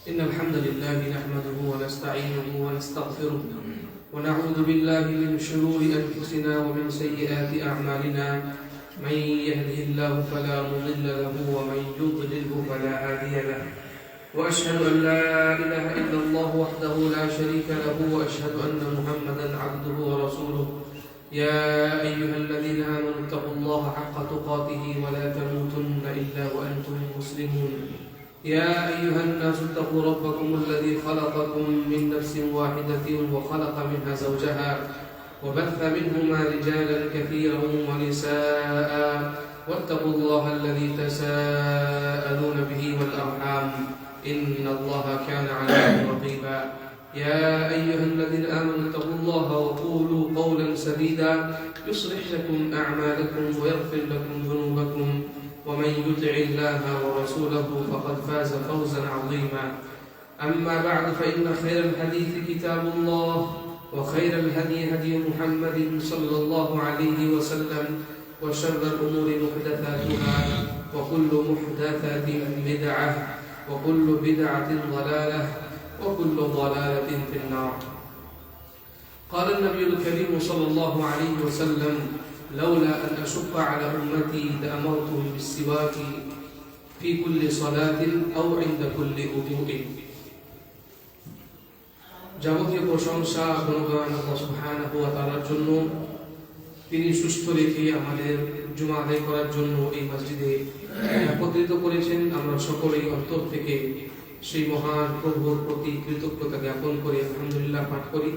إن الحمد لله نحمده ونستعينه ونستغفره ونعوذ بالله من شرور أنفسنا ومن سيئات أعمالنا. من يهده الله فلا مضل له ومن يضلله فلا هادي له. وأشهد أن لا إله إلا الله وحده لا شريك له وأشهد أن محمدا عبده ورسوله. يا أيها الذين آمنوا اتقوا الله حق تقاته ولا تموتن إلا وأنتم مسلمون. يا أيها الناس اتقوا ربكم الذي خلقكم من نفس واحدة وخلق منها زوجها وبث منهما رجالا كثيرا ونساء واتقوا الله الذي تساءلون به والأرحام إن الله كان عليكم رقيبا. يا أيها الذين آمنوا اتقوا الله وقولوا قولا سديدا يصلح لكم أعمالكم ويغفر لكم ذنوبكم ومن يطع الله ورسوله فقد فاز فوزا عظيما. أما بعد فإن خير الحديث كتاب الله وخير الهدي هدي محمد صلى الله عليه وسلم وشر الأمور محدثاتها وكل محدثة بدعة وكل بدعة ضلالة وكل ضلالة في النار. قال النبي الكريم صلى الله عليه وسلم: لولا أن أشق على أمتي لأمرتهم بالسواك في كل صلاة أو عند كل وضوء. যাবতীয় প্রশংসা গুণগান আল্লাহ সুবহানাহু ওয়া তাআলার জন্য, তিনি সুস্থ রেখে আমাদের জুমা আদায় করার জন্য এই মসজিদে একত্রিত করেছেন। আমরা সকলেই অন্তর থেকে সেই মহান প্রভুর প্রতি কৃতজ্ঞতা জ্ঞাপন করে আলহামদুলিল্লাহ পাঠ করি।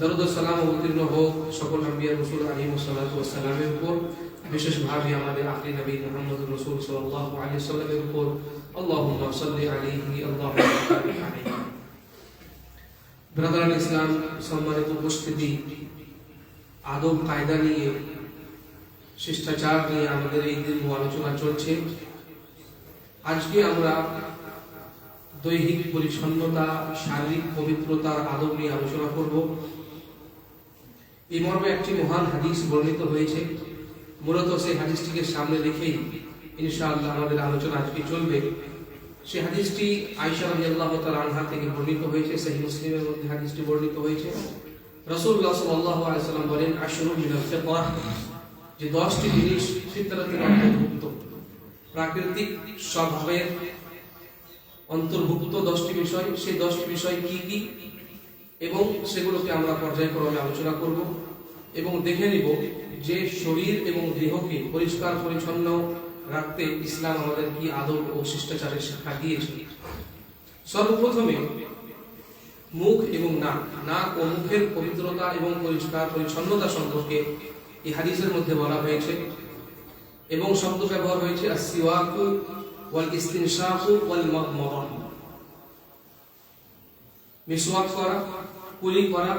দরুদ ও সালাম অবতীর্ণ হোক সকল আম্বিয়া রাসূল আলাইহিস সালাতু ওয়াস সালামের উপর, বিশেষভাবে আমাদের আখির নবী মুহাম্মদুর রাসূল সাল্লাল্লাহু আলাইহি ওয়াসাল্লামের উপর। আল্লাহুম্মা সাল্লি আলাইহি আল্লাহুম্মা বারিক আলাইহি। ব্রাদারান ইসলাম, সম্মানিত উপস্থিতি, আদব কায়দা নিয়ে, শিষ্টাচার নিয়ে আমাদের এই দীর্ঘ আলোচনা চলছে। আজকে আমরা দৈহিক পরিচ্ছন্নতা, শারীরিক পবিত্রতার আদব নিয়ে আলোচনা করব। এই মর্মে একটি মহান হাদিস বর্ণিত হয়েছে। মূলত সেই হাদিসটিকে সামনে রেখেই ইনশাআল্লাহ আমাদের আলোচনা আজকে চলবে। সেই হাদিসটি আয়েশা রাদিয়াল্লাহু তাআলা আনহা থেকে বর্ণিত হয়েছে। সহিহ মুসলিমের মধ্যে হাদিসটি বর্ণিত হয়েছে। রাসূলুল্লাহ সাল্লাল্লাহু আলাইহি ওয়াসাল্লাম বলেন, আশরু মিনাল ফিতরাহ, যে 10টি জিনিস ফিতরাতের অন্তর্ভুক্ত, প্রাকৃতিক স্বভাবের অন্তর্ভুক্ত 10টি বিষয়। সেই 10টি বিষয় কি কি এবং সেগুলোকে আমরা পর্যায়ক্রমে আলোচনা করব এবং দেখে নিব যে শরীর এবং দেহকে পরিষ্কার পরিচ্ছন্ন রাখতে ইসলাম আমাদের কি আদব ও শিষ্টাচারের শিক্ষা দিয়েছে। সর্বপ্রথমে মুখ এবং নাক ও মুখের পবিত্রতা এবং পরিষ্কার পরিচ্ছন্নতা সম্পর্কে এই হাদিসের মধ্যে বলা হয়েছে এবং শব্দ ব্যবহার হয়েছে আসসিওয়াকু ওয়াল ইস্তিনশাকু ওয়াল মাদমাদা, মিসওয়াক করা, কুলি করা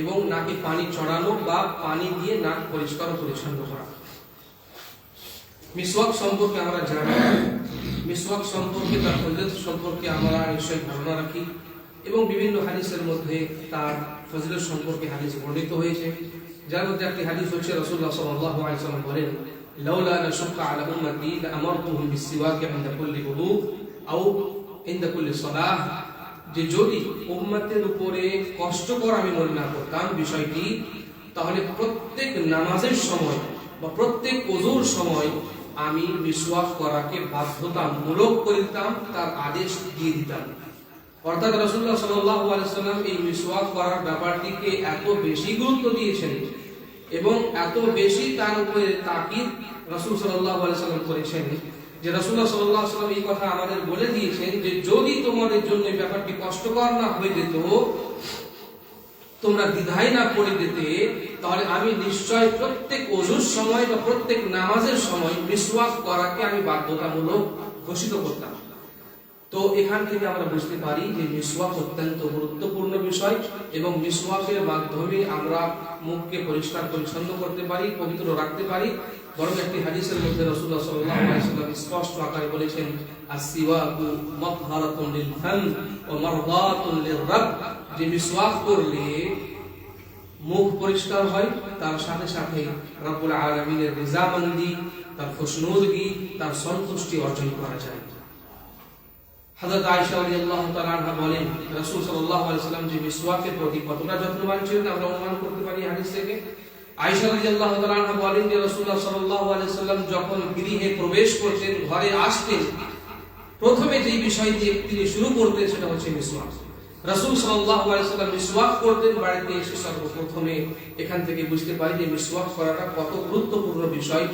এবং নাকে পানি চড়ানো বা পানি দিয়ে নাক পরিষ্কার ও পরিচ্ছন্ন করা। মিসওয়াক সম্পর্কে আমরা জানি, মিসওয়াক সম্পর্কে তার ফজিলত সম্পর্কে আমরা নিশ্চয়ই ধারণা রাখি এবং বিভিন্ন হাদিসের মধ্যে তার ফজিলত সম্পর্কে হাদিস বর্ণিত হয়েছে। যার মধ্যে একটি হাদিস হচ্ছে রাসূলুল্লাহ সাল্লাল্লাহু আলাইহি ওয়াসাল্লাম বলেন, লাউলা আন আশুক্কা আলা উম্মতি লাআমারতুহুম বিসসিওয়াক ইনদা কুল্লি ওযু আও ইনদা কুল্লি সালাহ, যে যদি উম্মতের উপরে কষ্টকর আমি মনে না করতাম বিষয়টি, তাহলে প্রত্যেক নামাজের সময় বা প্রত্যেক ওযুর সময় আমি মিসওয়াক করাকে বাধ্যতামূলক করে দিতাম, তার আদেশ দিয়ে দিতাম। অর্থাৎ রাসূলুল্লাহ সাল্লাল্লাহু আলাইহি ওয়াসাল্লাম এই মিসওয়াক করার ব্যাপারটিকে এত বেশি গুরুত্ব দিয়েছেন এবং এত বেশি তার উপরে তাকিদ রাসূল সাল্লাল্লাহু আলাইহি ওয়াসাল্লাম করেছেন যে রাসূলুল্লাহ সাল্লাল্লাহু আলাইহি ওয়াসাল্লাম এই কথা আমাদের বলে দিয়েছেন যে যদি তোমাদের জন্য এই ব্যাপারটি কষ্টকর না হয়ে যেত, তোমরা দ্বিধায় না পড়ে যেতে, তাহলে আমি নিশ্চয় প্রত্যেক ওযুর সময় বা প্রত্যেক নামাজের সময় মিসওয়াক করাকে আমি বাধ্যতামূলক ঘোষিত করতাম। তো এখান থেকে আমরা বুঝতে পারি যে মিসওয়াক অত্যন্ত গুরুত্বপূর্ণ বিষয় এবং মিসওয়াকের মাধ্যমে আমরা মুখকে পরিষ্কার পরিচ্ছন্ন করতে পারি, পবিত্র রাখতে পারি। বরং একটি হাদিসের মধ্যে রাসূলুল্লাহ সাল্লাল্লাহু আলাইহি ওয়াসাল্লাম স্পষ্ট আকারে বলেছেন, আসসিওয়াকু মাতহারাতুন লিল ফাম ওয়া মারদাতুন লির-রাব, যে মিসওয়াক করলে মুখ পরিষ্কার হয়, তার সাথে সাথে রব্বুল আলামিনের রিজামন্দি, তার খুশনুদগি, তার সন্তুষ্টি অর্জন করা যায়। হযরত আয়েশা রাদিয়াল্লাহু তাআলা আনহা বলেন রাসূল সাল্লাল্লাহু আলাইহি ওয়াসাল্লাম যে মিসওয়াকের প্রতি কতটা যত্নবান ছিলেন আমরা অনুমান করতে পারি হাদিস থেকে। আয়েশা রাদিয়াল্লাহু তাআলা আনহা বলেন যে রাসূলুল্লাহ সাল্লাল্লাহু আলাইহি ওয়াসাল্লাম যখন গৃহে প্রবেশ করতেন, ঘরে আসতেন, প্রথমে যে বিষয় দিয়ে তিনি শুরু করতেন সেটা হচ্ছে মিসওয়াক। রাসূল সাল্লাল্লাহু আলাইহি ওয়াসাল্লাম মিসওয়াক করতেন বাড়িতে এসে সর্বপ্রথমে। এখান থেকে বুঝতে পারি যে মিসওয়াক করাটা কত গুরুত্বপূর্ণ বিষয়।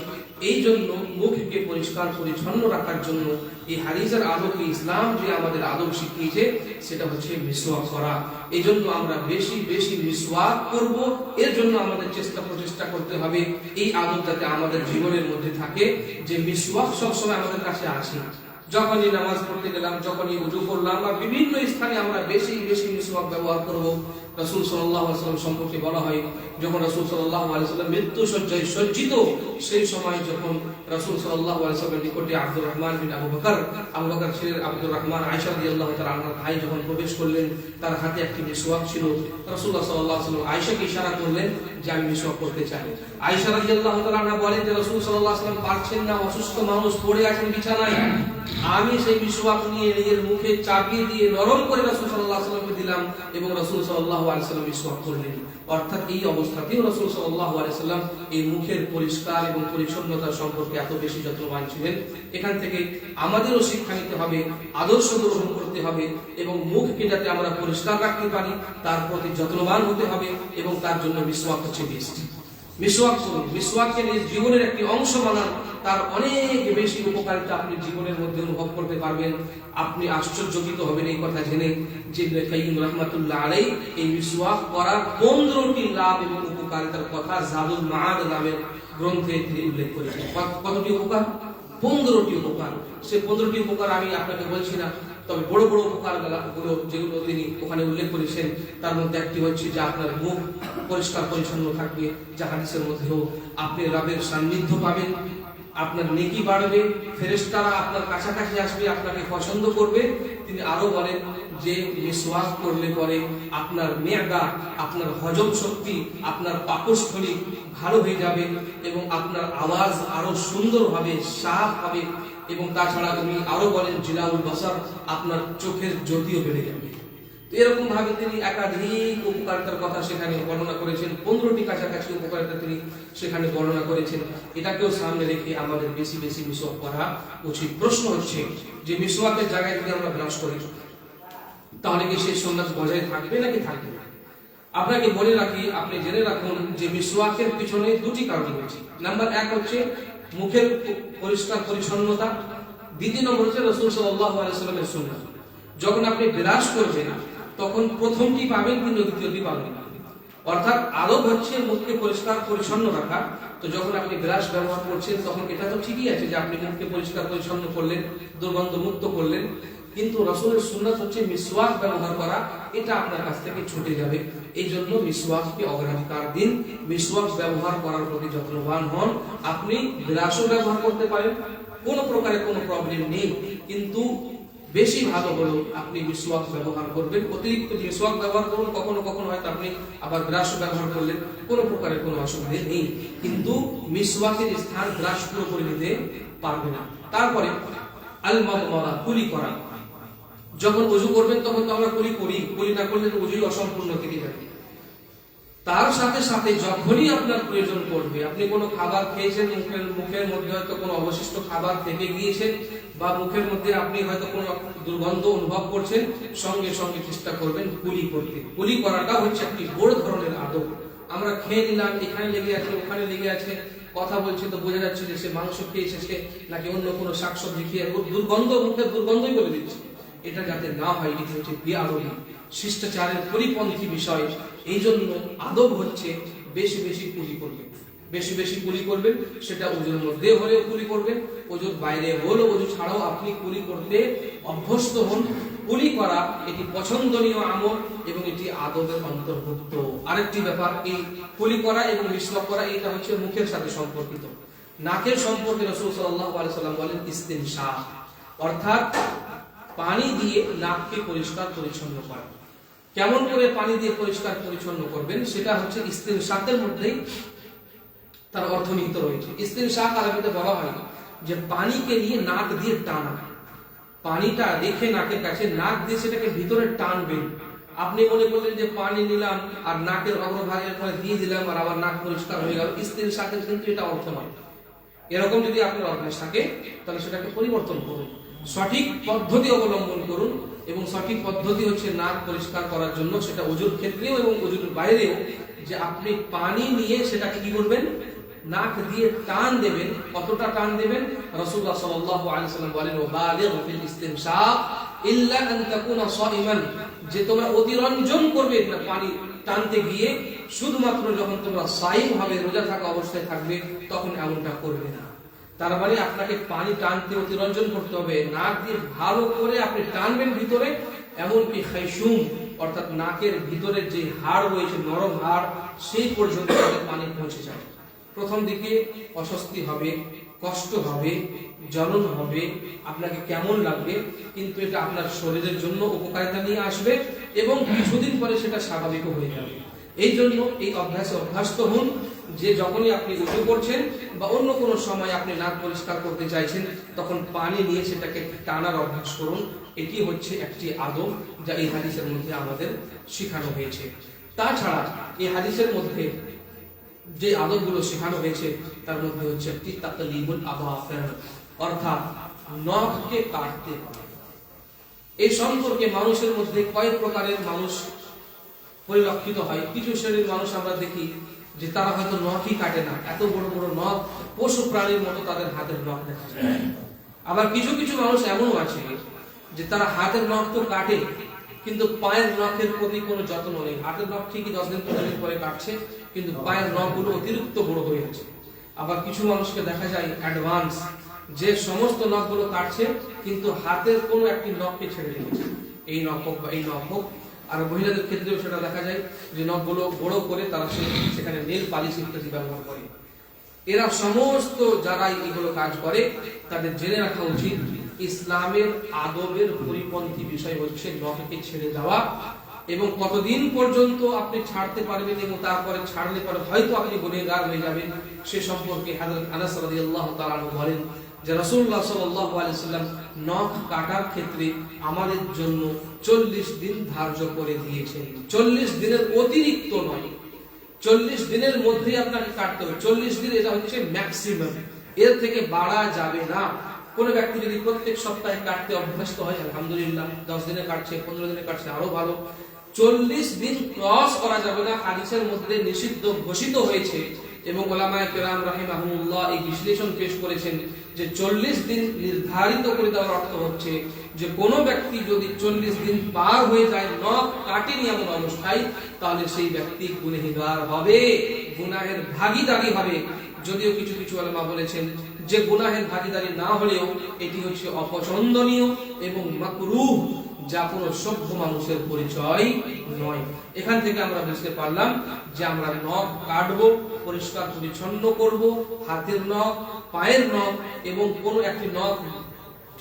এই জন্য মুখকে পরিষ্কার পরিচ্ছন্ন রাখার জন্য এই হাদিসের আলোকে ইসলাম যে আমাদের আদব শিখিয়েছে সেটা হচ্ছে মিসওয়াক করা। এই জন্য আমরা বেশি বেশি মিসওয়াক করব। এর জন্য আমাদের প্রচেষ্টা করতে হবে এই আদব যাতে আমাদের জীবনের মধ্যে থাকে, যে মিসওয়াক সবসময় আমাদের কাছে আসে। যখনই নামাজ পড়তে গেলাম, যখনই ওযু করলাম বা বিভিন্ন স্থানে আমরা বেশি বেশি মিসওয়াক ব্যবহার করব। রাসূল সাল্লাল্লাহু আলাইহি ওয়াসাল্লাম সম্পর্কে বলা হয় যখন রাসূল সাল্লাল্লাহু আলাইহি ওয়াসাল্লাম মৃত্যু শয্যায় সজ্জিত, সেই সময় যখন রাসূল সাল্লাল্লাহু আলাইহি ওয়াসাল্লামের নিকটে আব্দুর রহমান বিন আবু বকর ছিলেন, আব্দুর রহমান আয়েশা রাদিয়াল্লাহু তাআলা আনহার ভাই যখন প্রবেশ করলেন, তার হাতে একটি মিসওয়াক ছিল। রাসূলুল্লাহ সাল্লাল্লাহু আলাইহি ওয়াসাল্লাম আয়েশাকে ইশারা করলেন যে আমি মিসওয়াক করতে চাই। আয়েশা রাদিয়াল্লাহু তাআলা আনহা বলেন যে রাসূল সাল্লাল্লাহু আলাইহি ওয়াসাল্লাম পারছেন না, অসুস্থ মানুষ পড়ে আছেন বিছানায়, আমি সেই মিসওয়াক নিয়ে নিজের মুখে চাপিয়ে দিয়ে নরম করে রাসূল সাল্লাল্লাহু আলাইহি ওয়াসাল্লামকে দিলাম এবং রাসূল সাল্লাল্লাহু আলাইহি ওয়াসাল্লাম মিসওয়াক করলেন। অর্থাৎ এই অবস্থাতেও রাসূল সাল্লাল্লাহু আলাইহি ওয়াসাল্লাম এই মুখের পরিষ্কার এবং পরিচ্ছন্নতা সম্পর্কে এত বেশি যত্নবান ছিলেন। এখান থেকে আমাদেরও শিক্ষা নিতে হবে, আদর্শ গ্রহণ করতে হবে এবং মুখকে যাতে আমরা পরিষ্কার রাখতে পারি তার প্রতি যত্নবান হতে হবে এবং তার জন্য মিসওয়াক হচ্ছে বেস্ট। মিসওয়াক করুন, মিসওয়াককে নিজ জীবনের একটি অংশ বানান, তার অনেক বেশি উপকারিতা আপনি জীবনের মধ্যে অনুভব করতে পারবেন। আপনি আশ্চর্যজনিত হবেন এই কথা জেনে যে ইবনে কাইয়্যিম রাহমাতুল্লাহ আলাইহি এই মিসওয়াক করার 15টি লাভ এবং উপকারিতার কথা জাদুল মাআদ নামের গ্রন্থে তিনি উল্লেখ করেছেন। কতটি উপকার? 15টি উপকার। সেই 15টি উপকার আমি আপনাকে বলছি না, তবে বড় বড় উপকারগুলো যেগুলো তিনি ওখানে উল্লেখ করেছেন তার মধ্যে একটি হচ্ছে যে আপনার মুখ পরিষ্কার পরিচ্ছন্ন থাকবে, যা হাদিসের মধ্যেও আপনি রবের সান্নিধ্য পাবেন, আপনার নেকি বাড়বে, ফেরেশতারা আপনার কাছাকাছি আসবে, আপনাকে পছন্দ করবে। তিনি আরো বলেন যে মিসওয়াক করলে পরে আপনার মেয়াদা, আপনার হজম শক্তি, আপনার পাকস্থলী ভালো হয়ে যাবে এবং আপনার আওয়াজ আরো সুন্দর হবে, সাফ হবে এবং তাছাড়া উনি আরো বলেন জিলাউল বসর, আপনার চোখের জ্যোতিও বেড়ে যাবে। এরকম ভাবে তিনি একাধিক উপকারিতার কথা সেখানে বর্ণনা করেছেন। 15টি কাছাকাছি উপকারিতা তিনি সেখানে বর্ণনা করেছেন। এটাকেও সামনে রেখে আমাদের বেশি বেশি মিসওয়াক করা উচিত। প্রশ্ন হচ্ছে যে মিসওয়াকের জায়গায় যদি আমরা ব্রাশ করি তাহলে কি সেই সুন্নাত বজায় থাকবে নাকি থাকবে না? আপনাকে বলে রাখি, আপনি জেনে রাখুন যে মিসওয়াকের পিছনে দুটি কারণ রয়েছে। নাম্বার 1 হচ্ছে মুখের পরিষ্কার পরিচ্ছন্নতা, দ্বিতীয় নম্বর হচ্ছে রাসূল সাল্লাল্লাহু আলাইহি ওয়াসাল্লামের সুন্নাত। যখন আপনি ব্রাশ করবেন তখন প্রথমটি পাবেন কিন্তু দ্বিতীয়টি পাবেন না। অর্থাৎ আদব হচ্ছে মুখকে পরিষ্কার পরিচ্ছন্ন রাখা। তো যখন আপনি ব্রাশ ব্যবহার করছেন তখন এটা তো ঠিকই আছে যে আপনি মুখকে পরিষ্কার পরিচ্ছন্ন করলেন, দুর্গন্ধ মুক্ত করলেন, কিন্তু রাসূলের সুন্নাত হচ্ছে মিসওয়াক ব্যবহার করা, এটা আপনার কাছ থেকে ছুটে যাবে। এই জন্য মিসওয়াককে অগ্রাধিকার দিন, মিসওয়াক ব্যবহার করার প্রতি যত্নবান হন। আপনি ব্রাশও ব্যবহার করতে পারেন, কোনো প্রকারে কোনো প্রবলেম নেই, কিন্তু বেশি ভালো হলো আপনি মিসওয়াক ব্যবহার করবেন। অতিরিক্ত মিসওয়াক ব্যবহার করুন, কখনো কখনো হয়তো আপনি আবার ব্রাশ ব্যবহার করলেন, কোনো প্রকারের কোনো অসুবিধা নেই, কিন্তু মিসওয়াকের স্থান ব্রাশ পুরোপুরি নিতে পারবে না। তারপরে আল মাদমাদা, কুলি করা। যখন ওযু করবেন তখন তো আমরা কুলি না করলে ওযুই অসম্পূর্ণ থেকে যাবে। তার সাথে সাথে যখনই আপনার প্রয়োজন পড়বে, আপনি কোনো খাবার খেয়েছেন, মুখের মধ্যে হয়তো কোনো অবশিষ্ট খাবার থেকে গিয়েছে বা মুখের মধ্যে আপনি হয়তো কোনো দুর্গন্ধ অনুভব করছেন, সঙ্গে সঙ্গে চেষ্টা করবেন কুলি করতে। কুলি করাটা হচ্ছে একটি বড় ধরনের আদব। আমরা খেয়ে নিলাম, এখানে লেগে আছে, ওখানে লেগে আছে, কথা বলছে তো বোঝা যাচ্ছে যে সে মাংস খেয়ে এসেছে নাকি অন্য কোনো শাকসবজি খেয়ে দুর্গন্ধ, মুখের দুর্গন্ধই বলে দিচ্ছে। এটা যাতে না হয়, এটা হচ্ছে বেআদবি, শিষ্টাচারের পরিপন্থী বিষয়। এই জন্য আদব হচ্ছে বেশি বেশি কুলি করবেন, বেশি বেশি কুলি করবেন। সেটা ওজুর মধ্যে হলেও কুলি করবেন, ওজুর বাইরে হলেও, ওজু ছাড়াও আপনি কুলি করতে অভ্যস্ত হন। কুলি করা এটি পছন্দনীয় আমল এবং এটি আদবের অন্তর্ভুক্ত। আরেকটি ব্যাপার, এই কুলি করা এবং মিসওয়াক করা এটা হচ্ছে মুখের সাথে সম্পর্কিত। নাকের সম্পর্কে রাসূল সাল্লাল্লাহু আলাইহি ওয়াসাল্লাম বলেন ইস্তিনশাক, অর্থাৎ পানি দিয়ে নাককে পরিষ্কার পরিচ্ছন্ন করা। কেমন করে পানি দিয়ে পরিষ্কার পরিচ্ছন্ন করবেন সেটা হচ্ছে ইস্তিনশাকের মধ্যেই তার অর্থ নিহিত রয়েছে। ইস্তিনশাক আরবিতে বলা হয় যে পানিকে নিয়ে নাক দিয়ে টানা। পানিটা রেখে নাকের কাছে নাক দিয়ে সেটাকে ভিতরে টানবেন। আপনি মনে করলেন যে পানি নিলাম আর নাকের অগ্রভাগের পরে দিয়ে দিলাম আর আবার নাক পরিষ্কার হয়ে গেল, স্ত্রীর সাথে কিন্তু এটা অর্থ নয়। এরকম যদি আপনার অভ্যাস থাকে তাহলে সেটাকে পরিবর্তন করুন, সঠিক পদ্ধতি অবলম্বন করুন। এবং সঠিক পদ্ধতি হচ্ছে নাক পরিষ্কার করার জন্য, সেটা ওযুর ক্ষেত্রেও এবং ওযুর বাইরেও, যে আপনি পানি নিয়ে সেটাকে কি করবেন, নাক দিয়ে টান দেবেন। কতটা টান দেবেন? রাসূলুল্লাহ সাল্লাল্লাহু আলাইহি ওয়াসাল্লাম বলেন, ওয়াবালিগ ফিল ইস্তিনশাক ইল্লা আন তাকুনা সাইমান, যে তোমরা অতিরঞ্জন করবে না পানি টানতে গিয়ে, শুধুমাত্র যখন তোমরা সাইম হবে, রোজা থাকা অবস্থায় থাকবে, তখন এমনটা করবে না। তার মানে আপনাকে পানি টানতে অতিরঞ্জন করতে হবে, নাক দিয়ে ভালো করে আপনি টানবেন ভিতরে, এমনকি খাইশুম অর্থাৎ নাকের ভিতরে যে হাড় রয়েছে, নরম হাড়, সেই পর্যন্ত পানি পৌঁছে যায়। প্রথম দিকে অস্বস্তি হবে, কষ্ট হবে, জ্বলন হবে, আপনাকে কেমন লাগবে, কিন্তু এটা আপনার শরীরের জন্য উপকারিতা নিয়ে আসবে এবং কিছুদিন পরে সেটা স্বাভাবিক হয়ে যাবে। এই জন্য এই অভ্যাসে অভ্যস্ত হন যে যখনই আপনি উজু করছেন বা অন্য কোনো সময় আপনি নাক পরিষ্কার করতে চাইছেন, তখন পানি নিয়ে সেটাকে টানার অভ্যাস করুন। এটি হচ্ছে একটি আদব যা এই হাদিসের মধ্যে আমাদের শেখানো হয়েছে। তাছাড়া এই হাদিসের মধ্যে যে আদবগুলো শেখানো হয়েছে তার মধ্যে হচ্ছে একটি তাকলিবুল আযাফির, অর্থাৎ নখকে কাটতে পারা। এই সম্পর্কে মানুষের মধ্যে কয়েক প্রকারের মানুষ পরিলক্ষিত হয়। কিছু শ্রেণীর মানুষ আমরা দেখি যে তারা হয়তো নখই কাটে না, এত বড় বড় নখ, পশু প্রাণীর মতো তাদের হাতের নখ দেখা যায়। আবার কিছু কিছু মানুষ এমনও আছে যে তারা হাতের নখ তো কাটে, কিন্তু পায়ের নখের প্রতি কোনো যত্ন নেই। হাতের নখ ঠিকই 10 দিন 15 দিন পরে কাটছে, কিন্তু পায়ের নখগুলো অতিরিক্ত বড় হয়ে আছে। আবার কিছু মানুষকে দেখা যায় অ্যাডভান্স, যে সমস্ত নখগুলো কাটছে কিন্তু হাতের কোনো একটি নখকে ছেড়ে দিয়েছে, এই নখ হোক বা এই নখ হোক। আর মহিলাদের ক্ষেত্রেও সেটা দেখা যায় যে নখগুলো বড় করে তারা সেখানে নেল পালিশ ইত্যাদি ব্যবহার করে। এরা সমস্ত যারাই এগুলো কাজ করে তাদের জেনে রাখা উচিত, ইসলামের আদবের পরিপন্থী বিষয় হচ্ছে নখকে ছেড়ে দেওয়া। এবং কতদিন পর্যন্ত আপনি ছাড়তে পারবেন এবং তারপরে ছাড়লে পরে হয়তো আপনি গুনাহগার হয়ে যাবেন, সে সম্পর্কে হযরত আনাস রাদিয়াল্লাহু তাআলা আনহু বলেন যে রাসূলুল্লাহ সাল্লাল্লাহু আলাইহি ওয়াসাল্লাম নখ কাটার ক্ষেত্রে আমাদের জন্য 40 দিন ধার্য করে দিয়েছেন। 40 দিনের অতিরিক্ত নয়, 40 দিনের মধ্যেই আপনাকে কাটতে হবে। 40 দিন এটা হচ্ছে ম্যাক্সিমাম, এর থেকে বাড়া যাবে না। কোন ব্যক্তি যদি প্রত্যেক সপ্তাহে কাটতে অভ্যস্ত হয়, আলহামদুলিল্লাহ, 10 দিনে কাটছে, 15 দিনে কাটছে, আরো ভালো। 40 দিন ক্রস করা যাবে না, হাদিসের মধ্যে নিষিদ্ধ ঘোষিত হয়েছে। এবং উলামায়ে কেরাম রাহিমাহুমুল্লাহ এই বিশ্লেষণ পেশ করেছেন যে 40 দিন নির্ধারিত করে দেওয়ার অর্থ হচ্ছে যে কোনো ব্যক্তি যদি 40 দিন পার হয়ে যায় নখ কাটেনি এমন অবস্থায়, তাহলে সেই ব্যক্তি গুনাহগার হবে, গুনাহের ভাগীদারি হবে। যদিও কিছু কিছু উলামা বলেছেন যে গুনাহের ভাগীদারি না হলেও এটি হচ্ছে অপছন্দনীয় এবং মাকরুহ, যা কোনো সভ্য মানুষের পরিচয় নয়। এখান থেকে আমরা বুঝতে পারলাম যে আমরা নখ কাটবো, পরিষ্কার পরিচ্ছন্ন করব, হাতের নখ, পায়ের নখ, এবং কোনো একটি নখ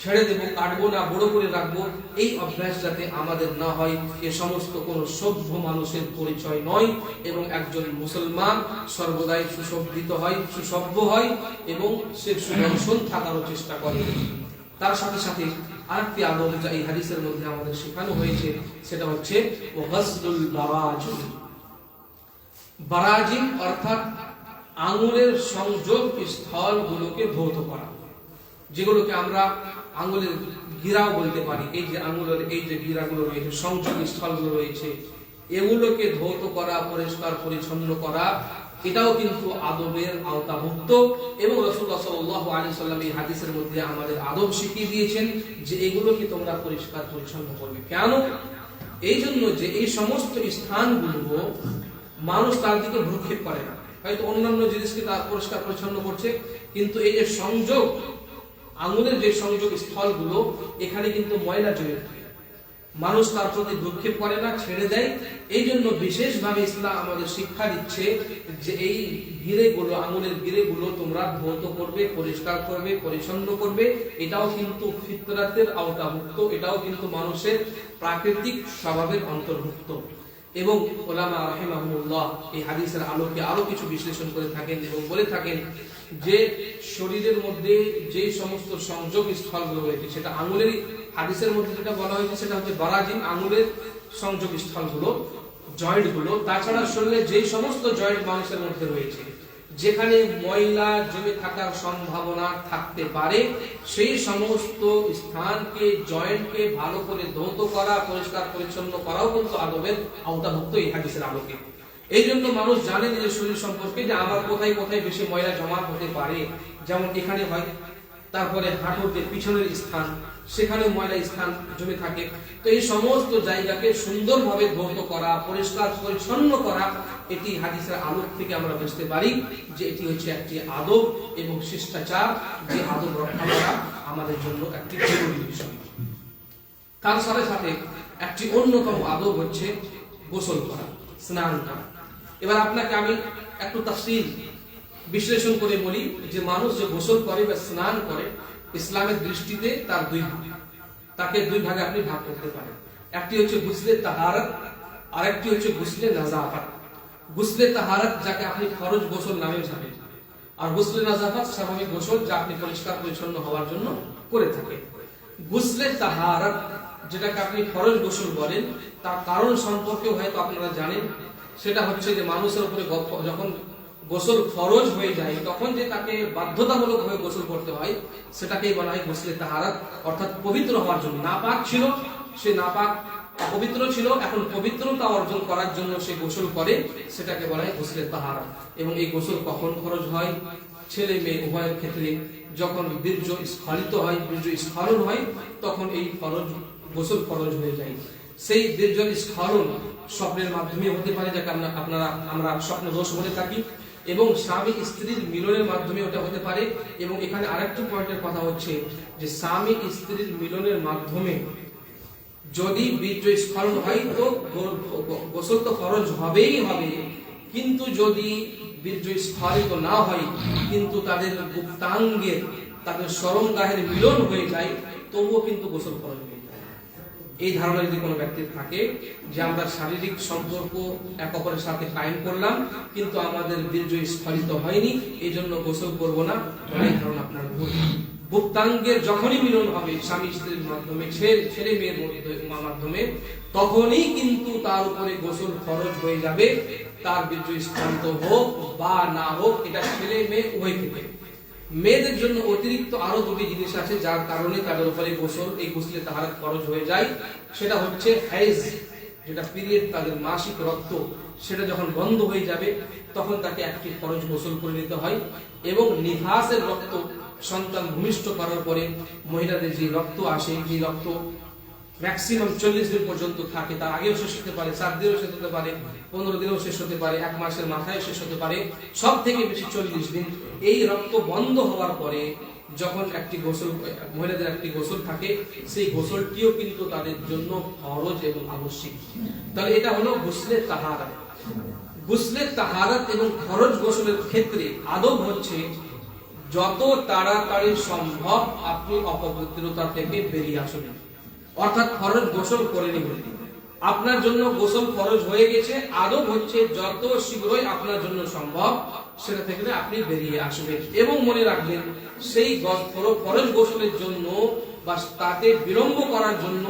ছেড়ে দেবো, কাটবো না, বড় করে রাখবো, এই অভ্যাস যাতে আমাদের না হয়, এ সমস্ত কোনো সভ্য মানুষের পরিচয় নয়। এবং একজন মুসলমান সর্বদাই সুশোভিত হয়, সুসভ্য হয় এবং সে সুদর্শন থাকারও চেষ্টা করে। তার সাথে সাথে আরেকটি আদব যা এই হাদিসের মধ্যে আমাদের শেখানো হয়েছে সেটা হচ্ছে ওয়াগসলুল বারাজিম। বারাজিম অর্থাৎ আঙ্গুলের সংযোগ স্থলগুলোকে ধৌত করা, যেগুলোকে আমরা আঙ্গুলের গিরাও বলতে পারি। এই যে আঙ্গুলের এই যে গিরাগুলো রয়েছে, সংযোগ স্থলগুলো রয়েছে, এগুলোকে ধৌত করা, পরিষ্কার পরিচ্ছন্ন করা, এটাও কিন্তু আদবের আওতাভুক্ত। এবং রাসূলুল্লাহ সাল্লাল্লাহু আলাইহি ওয়াসাল্লাম এই হাদিসের মধ্যে আমাদের আদব শিখিয়ে দিয়েছেন যে এগুলোকে তোমরা পরিষ্কার পরিচ্ছন্ন করবে। কেন? এই জন্য যে এই সমস্ত স্থানগুলো মানুষ তার দিকে ভ্রুক্ষেপ করে না, হয়তো অন্যান্য জিনিসকে তার পরিষ্কার পরিচ্ছন্ন করছে, কিন্তু এই যে সংযোগ, আঙুলের যে সংযোগ স্থলগুলো, এখানে কিন্তু ময়লা জমে থাকে, মানুষ তার প্রতি ভ্রুক্ষেপ করে না, ছেড়ে দেয়। এই জন্য বিশেষভাবে ইসলাম আমাদের শিক্ষা দিচ্ছে যে এই গিরেগুলো, আঙুলের গিরেগুলো তোমরা ধৌত করবে, পরিষ্কার করবে, পরিচ্ছন্ন করবে। এটাও কিন্তু ফিতরাতের আওতাভুক্ত, এটাও কিন্তু মানুষের প্রাকৃতিক স্বভাবের অন্তর্ভুক্ত। এবং উলামা রাহিমাহুমুল্লাহ এই হাদিসের আলোকে আরো কিছু বিশ্লেষণ করে থাকেন এবং বলে থাকেন যে শরীরের মধ্যে যে সমস্ত সংযোগ স্থলগুলো রয়েছে, সেটা আঙুলেরই হাদিসের মধ্যে যেটা বলা হয়েছে সেটা হচ্ছে বারাজিম, আঙুলের সংযোগ স্থলগুলো, জয়েন্টগুলো। তাছাড়া শরীরে যেই সমস্ত জয়েন্ট মানুষের মধ্যে রয়েছে, যেখানে ময়লা জমে থাকার সম্ভাবনা থাকতে পারে, সেই সমস্ত স্থানকে, জয়েন্টকে ভালো করে ধৌত করা, পরিষ্কার পরিচ্ছন্ন করাও কিন্তু আদবের আওতাভুক্ত এই হাদিসের আলোকে। এই জন্য মানুষ জানে নিজের শরীর সম্পর্কে যে আমার কোথায় কোথায় বেশি ময়লা জমা হতে পারে। যেমন এখানে হয়, তারপরে হাঁটুর যে পিছনের স্থান, সেখানে ময়লা স্থান জমে থাকে। তো এই সমস্ত জায়গাকে সুন্দরভাবে ধৌত করা, পরিষ্কার পরিচ্ছন্ন করা, এটি হাদিসের আলোক থেকে আমরা বুঝতে পারি যে এটি হচ্ছে একটি আদব এবং শিষ্টাচার, যে আদব রক্ষা করা আমাদের জন্য একটি জরুরি বিষয়। তার সাথে সাথে একটি অন্যতম আদব হচ্ছে গোসল করা, স্নান করা। এবার আপনাকে আমি একটু তাফসীর বিশ্লেষণ করে বলি যে মানুষ যে গোসল করে বা স্নান করে, ইসলামের দৃষ্টিতে তার দুই ভাগ, তাকে দুই ভাগে আপনি ভাগ করতে পারেন। একটি হচ্ছে গুসলে তাহারাত, আর একটি হচ্ছে গুসলে নাজাফাত। গুসলে তাহারাত যাকে আপনি ফরজ গোসল নামে জানেন, আর গুসলে নাজাফাত স্বাভাবিক গোসল যা আপনি পরিষ্কার পরিচ্ছন্ন হওয়ার জন্য করে থাকেন। গুসলে তাহারাত যেটাকে আপনি ফরজ গোসল বলেন, তার কারণ সম্পর্কেও হয়তো আপনারা জানেন। সেটা হচ্ছে যে মানুষের উপরে যখন গোসল ফরজ হয়ে যায়, তখন যে তাকে বাধ্যতামূলক হয়ে গোসল করতে হয়, সেটাকেই বলা হয় গোসলে তাহারাত, অর্থাৎ পবিত্র হওয়ার জন্য। নাপাক ছিল, সে নাপাক অপবিত্র ছিল, এখন পবিত্রতা অর্জন করার জন্য সে গোসল করে, সেটাকে বলা হয় গোসলে তাহারাত। এবং এই গোসল কখন ফরজ হয়? ছেলে মেয়ে উভয়ের ক্ষেত্রে যখন বীর্য স্খলিত হয়, বীর্য স্খলন হয়, তখন এই ফরজ গোসল ফরজ হয়ে যায়। সেই বীর্য স্খলন স্বপ্নের মাধ্যমে হতে পারে, যাকে আমরা স্বপ্ন দোষ বলে থাকি, এবং স্বামী স্ত্রীর মিলনের মাধ্যমে ওটা হতে পারে। এবং এখানে আরেকটি পয়েন্টের কথা হচ্ছে যে স্বামী স্ত্রীর মিলনের মাধ্যমে যদি বীর্য স্খলন হয় তো গোসল তো ফরজ হবেই হবে, কিন্তু যদি বীর্য স্খলিত না হয়, কিন্তু তাদের গুপ্তাঙ্গের, তাদের শরমগাহের মিলন হয়ে যায়, তবুও কিন্তু গোসল ফরজ হয়ে যায়। এই ধারণা যদি কোনো ব্যক্তির থাকে যে আমরা শারীরিক সম্পর্ক এক অপরের সাথে কায়েম করলাম, কিন্তু আমাদের বীর্য স্খলিত হয়নি, এই জন্য গোসল করব না, এই ধারণা আপনার ভুল। গুপ্তাঙ্গের যখনই মিলন হবে স্বামী স্ত্রীর মাধ্যমে, ছেলে মেয়ের মাধ্যমে, তখনই কিন্তু তার উপরে গোসল ফরজ হয়ে যাবে, তার বীর্য স্খলিত হোক বা না হোক, এটা ছেলে মেয়ে উভয় ক্ষেত্রে। মেয়েদের জন্য অতিরিক্ত আরো দুটি জিনিস আছে যার কারণে তাদের উপরে গোসল, এই গোসলে তাহারাত ফরজ হয়ে যায়। সেটা হচ্ছে হাইজ, যেটা পিরিয়ড, তাদের মাসিক রক্ত, সেটা যখন বন্ধ হয়ে যাবে তখন তাকে একটি ফরজ গোসল করে নিতে হয়। এবং নিফাসের রক্ত, সন্তান ভূমিষ্ঠ করার পরে মহিলাদের যে রক্ত আসে, যে রক্ত ম্যাক্সিমাম 40 দিন পর্যন্ত থাকে, তার আগেও শেষ হতে পারে, 7 দিনেও শেষ হতে পারে, 15 দিনেও শেষ হতে পারে, 1 মাসের মাথায় শেষ হতে পারে, সব থেকে বেশি 40 দিন। এই রক্ত বন্ধ হওয়ার পরে যখন একটি গোসল, মহিলাদের একটি গোসল থাকে, সেই গোসলটিও কিন্তু তাদের জন্য ফরজ এবং আবশ্যিক। তাহলে এটা হলো গুসলে তাহারাত। গুসলে তাহারাত এবং ফরজ গোসলের ক্ষেত্রে আদব হচ্ছে যত তাড়াতাড়ি সম্ভব আপনি অপবিত্রতা থেকে বেরিয়ে আসুন, অর্থাৎ ফরজ গোসল করে নেবেন। আপনার জন্য গোসল ফরজ হয়ে গেছে, আদব হচ্ছে যত শীঘ্রই আপনার জন্য সম্ভব সেটা থেকে আপনি বেরিয়ে আসবেন। এবং মনে রাখবেন, সেই ফরজ গোসলের জন্য বা তাতে বিলম্ব করার জন্য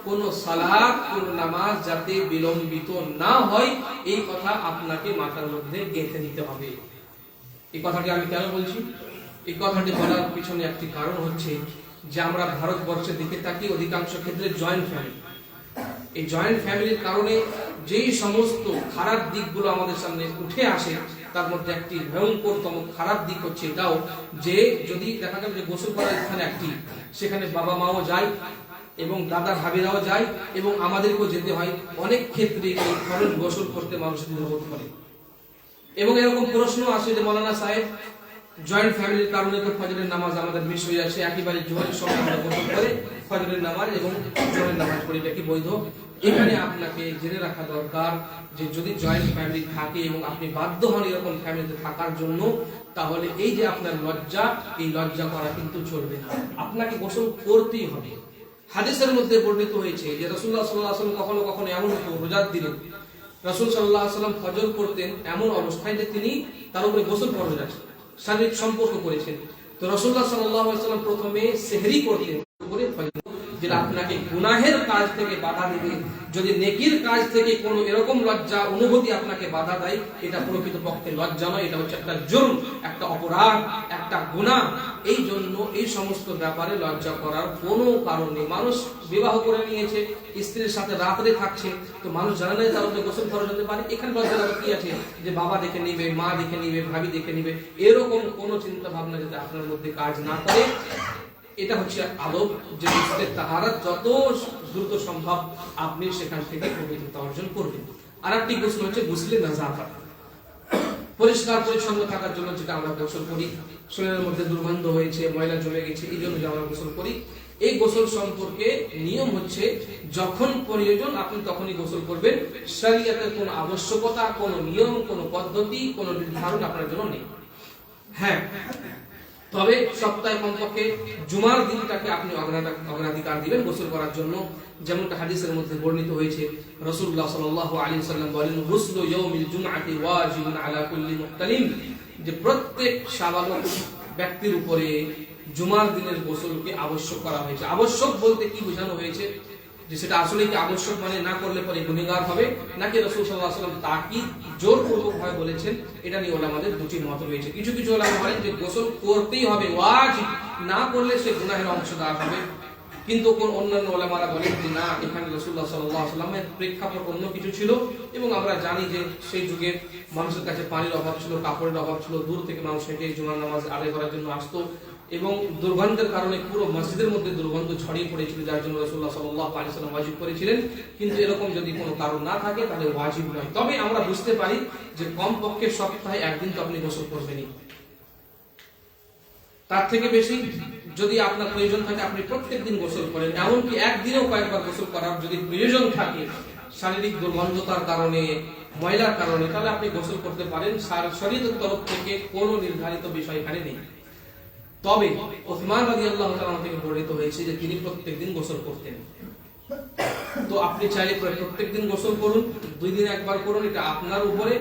কোন সালাত, কোন নামাজ যাতে বিলম্বিত না হয়, এই কথা আপনাকে মাথার মধ্যে গেঁথে নিতে হবে। এই কথাটি আমি কেন বলছি? এই কথাটি বলার পিছনে একটি কারণ হচ্ছে যে আমরা ভারতবর্ষে দেখে থাকি অধিকাংশ ক্ষেত্রে জয়েন্ট ফ্যামিলি। এই জয়েন্ট ফ্যামিলির কারণে যেই সমস্ত খারাপ দিকগুলো আমাদের সামনে উঠে আসে, তার মধ্যে একটি ভয়ঙ্করতম খারাপ দিক হচ্ছে এটাও যে যদি দেখা গেল যে গোসল করার স্থানে একটি, সেখানে বাবা মাও যায় এবং দাদা ভাবিরাও যায় এবং আমাদেরকেও যেতে হয়, অনেক ক্ষেত্রে এই ফরজ গোসল করতে মানুষ দ্বিধাবোধ করে। এবং এরকম প্রশ্ন আসে যে মৌলানা সাহেব, জয়েন্ট ফ্যামিলির কারণে তো ফজরের নামাজ আমাদের মিস হয়ে যাচ্ছে, একেবারে জোহরের সময় আমরা গোসল করে ফজরের নামাজ এবং জোহরের নামাজ পড়ি, এটা কি বৈধ? এখানে আপনাকে জেনে রাখা দরকার যে যদি জয়েন্ট ফ্যামিলি থাকে এবং আপনি বাধ্য হন এরকম ফ্যামিলিতে থাকার জন্য, তাহলে এই যে আপনার লজ্জা, এই লজ্জা করা কিন্তু চলবে না, আপনাকে গোসল করতেই হবে। হাদিসের মধ্যে বর্ণিত হয়েছে যে রাসূলুল্লাহ সাল্লাল্লাহু আলাইহি ওয়াসাল্লাম কখনো কখনো এমন হতো, রোজার দিনে রাসূল সাল্লাল্লাহু আলাইহি ওয়াসাল্লাম ফজর করতেন এমন অবস্থায় যে তিনি তার উপরে গোসল ফরজ আছে, শারীরিক সম্পর্ক করেছেন। তো রাসূলুল্লাহ সাল্লাল্লাহু আলাইহি ওয়াসাল্লাম প্রথমে সেহরি করতেন, যেটা আপনাকে গুনাহের কাজ থেকে বাধা দিবে। যদি নেকির কাজ থেকে কোনো এরকম লজ্জা অনুভূতি আপনাকে বাধা দেয়, এটা প্রকৃতপক্ষে লজ্জা নয়, এটা হচ্ছে একটা জুরম, একটা অপরাধ, একটা গুনাহ। এই জন্য এই সমস্ত ব্যাপারে লজ্জা করার কোনো কারণ নেই। মানুষ বিবাহ করে নিয়েছে, স্ত্রীর সাথে রাত্রে থাকছে, তো মানুষ জানে না তার মধ্যে গোসল ফরজ হতে পারে। এখানে লজ্জার কি আছে যে বাবা দেখে নিবে, মা দেখে নিবে, ভাবি দেখে নিবে, এরকম কোনো চিন্তা ভাবনা যাতে আপনার মধ্যে কাজ না করে। এটা হচ্ছে আদব, যে তাহারাত যত দ্রুত সম্ভব আপনি সেখান থেকে পবিত্রতা অর্জন করবেন। আর একটি গোসল হচ্ছে গুসলে নাজাফাত, পরিষ্কার পরিচ্ছন্ন থাকার জন্য যেটা আমরা গোসল করি। শরীরের মধ্যে দুর্গন্ধ হয়েছে, ময়লা জমে গেছে, এই জন্য যে আমরা গোসল করি। এই গোসল সম্পর্কে নিয়ম হচ্ছে যখন প্রয়োজন আপনি তখনই গোসল করবেন। শরীয়তের কোনো আবশ্যকতা, কোনো নিয়ম, কোনো পদ্ধতি, কোনো নির্ধারণ আপনার জন্য নেই। হ্যাঁ, তবে সপ্তাহে কমপক্ষে জুমার দিনটাকে আপনি অগ্রাধিকার দিবেন গোসল করার জন্য। যেমনটা হাদিসের মধ্যে বর্ণিত হয়েছে, রাসূলুল্লাহ সাল্লাল্লাহু আলাইহি ওয়াসাল্লাম বলেন, গুসলু ইয়াউমিল জুমআতি ওয়াজিবুন আলা কুল্লি মুহতালিম, যে প্রত্যেক সাবালক ব্যক্তির উপরে জুমার দিনের গোসলকে আবশ্যক করা হয়েছে। আবশ্যক বলতে কি বোঝানো হয়েছে, যে সেটা আসলে কি আবশ্যক মানে না করলে পরে গুনাহগার হবে, নাকি রাসূল সাল্লাল্লাহু আলাইহি ওয়াসাল্লাম তাকিদ জোরপূর্বক ভাবে বলেছেন, এটা নিয়ে ওলামাদের দুটি মত রয়েছে। কিছু কিছু ওলামা বলেন যে গোসল করতেই হবে, ওয়াজিব, না করলে সে গুনাহের অংশদার হবে। কিন্তু অন্যান্য ওলামারা বলেন যে না, এখানে রাসূলুল্লাহ সাল্লাল্লাহু আলাইহি ওয়াসাল্লামের প্রেক্ষাপট অন্য কিছু ছিল, এবং আমরা জানি যে সেই যুগে মানুষের কাছে পানির অভাব ছিল, কাপড়ের অভাব ছিল, দূর থেকে মানুষ হেঁটে জুমার নামাজ আদায় করার জন্য আসতো, এবং দুর্গন্ধের কারণে পুরো মসজিদের মধ্যে দুর্গন্ধ ছড়িয়ে পড়েছিল, যার জন্য রাসূলুল্লাহ সাল্লাল্লাহু আলাইহি ওয়াসাল্লাম ওয়াজিব করেছিলেন। কিন্তু এরকম যদি কোনো কারণ না থাকে তাহলে ওয়াজিব নয়। তবে আমরা বুঝতে পারি যে কমপক্ষে সপ্তাহে একদিন তো আপনি গোসল করবেনই, তার থেকে বেশি যদি আপনার প্রয়োজন থাকে আপনি প্রত্যেকদিন গোসল করেন। এমনকি একদিনেও কয়েকবার গোসল করার যদি প্রয়োজন থাকে শারীরিক দুর্গন্ধতার কারণে, ময়লার কারণে, তাহলে আপনি গোসল করতে পারেন। শরীয়তের তরফ থেকে কোনো নির্ধারিত বিষয় এখানে নেই। তবে ওসমান রাদিয়াল্লাহু তাআলা থেকে বর্ণিত হয়েছে যে তিনি প্রত্যেকদিন গোসল করতেন। তো আপনি চাইলে প্রত্যেকদিন গোসল করুন, 2 দিনে একবার করুন, এটা আপনার উপরে।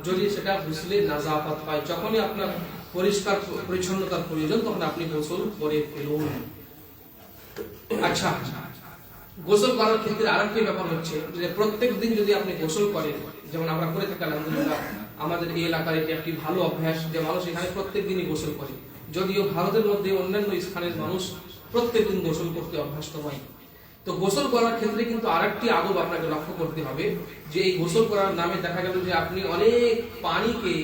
যদি সেটা গুসলে নাজাফাত হয়, যখনই আপনার পরিষ্কার পরিচ্ছন্নতার প্রয়োজন তখন আপনি গোসল করে ফেলুন। আচ্ছা, গোসল করার ক্ষেত্রে আরেকটি ব্যাপার হচ্ছে যে প্রত্যেকদিন যদি আপনি গোসল করেন, যেমন আমরা করে থাকি আলহামদুলিল্লাহ, আমাদের এই এলাকার এটি একটি ভালো অভ্যাস যে মানুষ এখানে প্রত্যেকদিনই গোসল করে। যদিও ভারতের মধ্যে অন্যান্য স্থানের মানুষ প্রত্যেকদিন গোসল করতে অভ্যস্ত নয়। তো গোসল করার ক্ষেত্রে কিন্তু আরেকটি আদব আপনাকে লক্ষ্য করতে হবে, যে এই গোসল করার নামে দেখা গেল যে আপনি অনেক পানিকে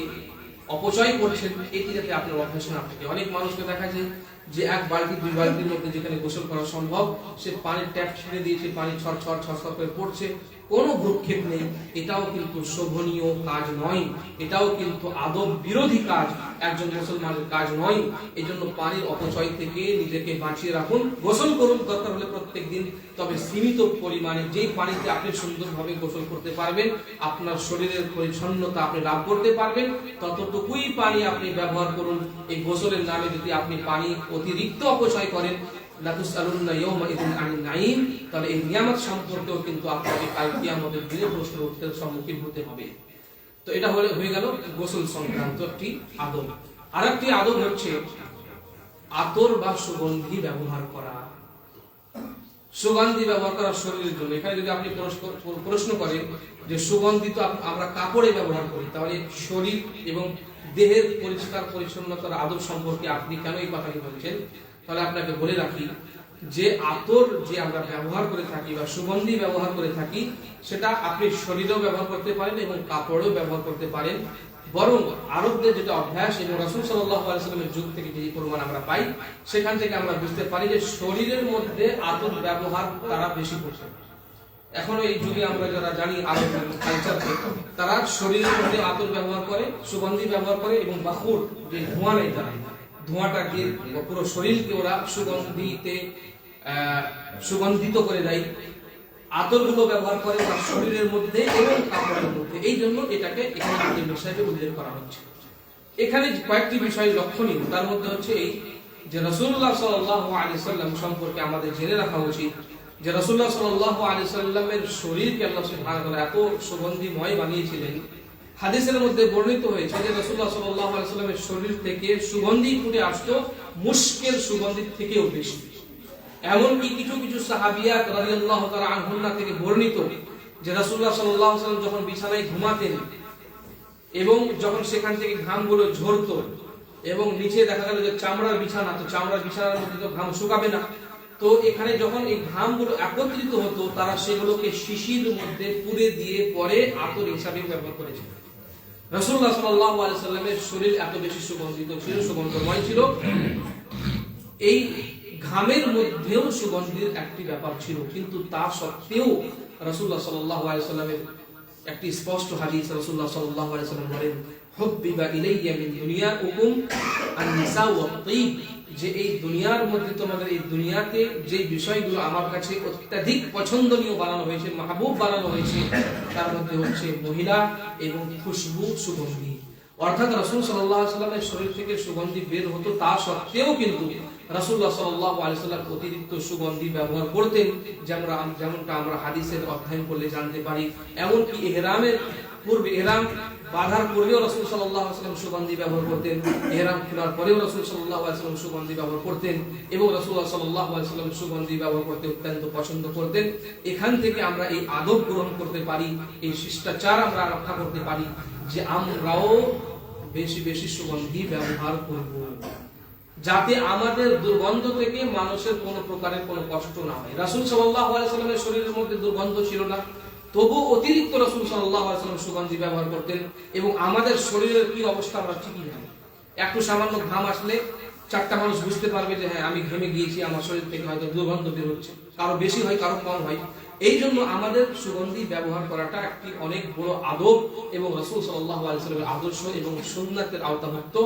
অপচয় করছেন, এটি যাতে আপনার অভ্যাস না থাকে। অনেক মানুষকে দেখা যায় যে 1 বালতি 2 বালতির মধ্যে যেখানে গোসল করা সম্ভব সে পানির ট্যাপ ছেড়ে দিয়েছে, পানি ছড়ছড় ছড়ছড় করে পড়ছে, কোনো ভ্রুক্ষেপ নেই। এটাও কিন্তু শোভনীয় কাজ নয়, এটাও কিন্তু আদব বিরোধী কাজ, একজন মুসলমানের কাজ নয়। এই জন্য পানির অপচয় থেকে নিজেকে বাঁচিয়ে রাখুন। গোসল করুন দরকার হলে প্রত্যেকদিন, তবে সীমিত পরিমাণে। যেই পানিতে আপনি সুন্দরভাবে গোসল করতে পারবেন, আপনার শরীরের পরিচ্ছন্নতা আপনি লাভ করতে পারবেন, ততটুকুই পানি আপনি ব্যবহার করুন। এই গোসলের নামে যদি আপনি পানি অতিরিক্ত অপচয় করেন, তাহলে এই নিয়ামত সম্পর্কেও কিন্তু আপনাকে কাল কিয়ামতের দিনে প্রশ্ন উত্তরের সম্মুখীন হতে হবে। তো এটা হয়ে গেল গোসল সংক্রান্ত একটি আদব। আরেকটি আদব হচ্ছে আতর বা সুগন্ধি ব্যবহার করা। সুগন্ধি ব্যবহার করা শরীরের জন্য। এখানে যদি আপনি প্রশ্ন করেন যে সুগন্ধি তো আমরা কাপড়ে ব্যবহার করি, তাহলে শরীর এবং দেহের পরিষ্কার পরিচ্ছন্নতার আদব সম্পর্কে আপনি কেন এই কথাটি বলছেন? তাহলে আপনাকে বলে রাখি যে আতর যে আমরা ব্যবহার করে থাকি বা সুগন্ধি ব্যবহার করে থাকি, সেটা আপনি শরীরেও ব্যবহার করতে পারেন এবং কাপড়েও ব্যবহার করতে পারেন। বরং আরবদের যেটা অভ্যাস এবং রাসূল সাল্লাল্লাহু আলাইহি ওয়াসাল্লামের যুগ থেকে যে প্রমাণ আমরা পাই, সেখান থেকে আমরা বুঝতে পারি যে শরীরের মধ্যে আতর ব্যবহার তারা বেশি করছে। এখনো এই যুগে আমরা যারা জানি আরব কালচারকে, তারা শরীরের মধ্যে আতর ব্যবহার করে, সুগন্ধি ব্যবহার করে, এবং বাখুর যে ধোঁয়া নেই, তারা ধোঁয়াটা দিয়ে পুরো শরীরকে ওরা সুগন্ধিত করে দেয়। আতরগুলো ব্যবহার করে ওরা শরীরের মধ্যে এবং কাপড়ের মধ্যে। এই জন্য এটাকে এখানে আদব হিসেবে উল্লেখ করা হচ্ছে। এখানে কয়েকটি বিষয় লক্ষণীয়, তার মধ্যে হচ্ছে এই যে রাসূলুল্লাহ সাল্লাল্লাহু আলাইহি ওয়াসাল্লাম সম্পর্কে আমাদের জেনে রাখা উচিত যে রাসূলুল্লাহ সাল্লাল্লাহু আলাইহি ওয়াসাল্লামের শরীরকে আল্লাহ সুবহানাহু ওয়া তাআলা এত সুগন্ধিময় বানিয়েছিলেন। হাদিসের মধ্যে বর্ণিত হয়েছে যে রাসূলুল্লাহ সাল্লাল্লাহু আলাইহি ওয়াসাল্লামের শরীর থেকে সুগন্ধি ফুটে আসতো মুশকের সুগন্ধির থেকেও বেশি। এমনকি কিছু কিছু সাহাবিয়াত রাদিয়াল্লাহু তাআলা আনহুন্না থেকে বর্ণিত যে রাসূলুল্লাহ সাল্লাল্লাহু আলাইহি ওয়াসাল্লাম যখন বিছানায় ঘুমাতেন এবং যখন সেখান থেকে ঘামগুলো ঝরতো এবং নিচে দেখা গেল যে চামড়ার বিছানা, তো চামড়ার বিছানার মধ্যে তো ঘাম শুকাবে না, তো এখানে যখন এই ঘামগুলো একত্রিত হতো তারা সেগুলোকে শিশির মধ্যে পুড়ে দিয়ে পরে আতর হিসাবে ব্যবহার করেছিল। রাসূলুল্লাহ সাল্লাল্লাহু আলাইহি ওয়াসাল্লামের শরীর এত বেশি সুগন্ধিত ছিল, সুগন্ধময় ছিল, এই ঘামের মধ্যেও সুগন্ধির একটি ব্যাপার ছিল, কিন্তু তা সত্ত্বেও রাসূলুল্লাহ সাল্লাল্লাহু আলাইহি ওয়াসাল্লামের একটি স্পষ্ট হাদিস, রাসূলুল্লাহ সাল্লাল্লাহু আলাইহি ওয়াসাল্লাম বলেন, হুব্বিবা ইলাইয়া মিন দুনিয়াকুম আন-নিসা ওয়াত-তাইব, যে এই দুনিয়ার মধ্যে তোমাদের এই দুনিয়াতে যে বিষয়গুলো আমার কাছে অত্যাধিক পছন্দনীয় বানানো হয়েছে, মাহবুব বানানো হয়েছে, তার মধ্যে হচ্ছে মহিলা এবং খুশবু, সুগন্ধি। অর্থাৎ রাসূল সাল্লাল্লাহু আলাইহি ওয়াসাল্লামের শরীর থেকে সুগন্ধি বের হতো, তা সত্ত্বেও কিন্তু রাসূলুল্লাহ সাল্লাল্লাহু আলাইহি ওয়াসাল্লাম অতিরিক্ত সুগন্ধি ব্যবহার করতেন, যেমনটা আমরা হাদিসের অধ্যয়ন করলে জানতে পারি। এমনকি ইহরামের পূর্বে, ইহরাম বাঁধার পূর্বেও রাসূল সাল্লাল্লাহু আলাইহি ওয়াসাল্লাম সুগন্ধি ব্যবহার করতেন, ইহরাম খোলার পরেও রাসূল সাল্লাল্লাহু আলাইহি ওয়াসাল্লাম সুগন্ধি ব্যবহার করতেন, এবং রাসূলুল্লাহ সাল্লাল্লাহু আলাইহি ওয়াসাল্লাম সুগন্ধি ব্যবহার করতে অত্যন্ত পছন্দ করতেন। এখান থেকে আমরা এই আদব গ্রহণ করতে পারি, এই শিষ্টাচার আমরা রক্ষা করতে পারি যে আমরাও বেশি বেশি সুগন্ধি ব্যবহার করব, যাতে আমাদের দুর্গন্ধ থেকে মানুষের কোনো প্রকারের কোনো কষ্ট না হয়। রাসূল সাল্লাল্লাহু আলাইহি ওয়াসাল্লামের শরীরের মধ্যে দুর্গন্ধ ছিল না, তবু অতিরিক্ত রাসূল সাল্লাল্লাহু আলাইহি ওয়াসাল্লাম সুগন্ধি ব্যবহার করতেন, এবং আমাদের শরীরের কি অবস্থা আমরা ঠিকই জানি। একটু সামান্য ঘাম আসলে চারটা মানুষ বুঝতে পারবে যে হ্যাঁ আমি ঘেমে গিয়েছি, আমার শরীর থেকে হয়তো দুর্গন্ধ বের হচ্ছে, কারো বেশি হয় কারো কম হয়। এই জন্য আমাদের সুগন্ধি ব্যবহার করাটা একটি অনেক বড় আদব এবং রাসূল সাল্লাল্লাহু আলাইহি ওয়াসাল্লামের আদর্শ এবং সুন্নাতের আওতাভুক্ত।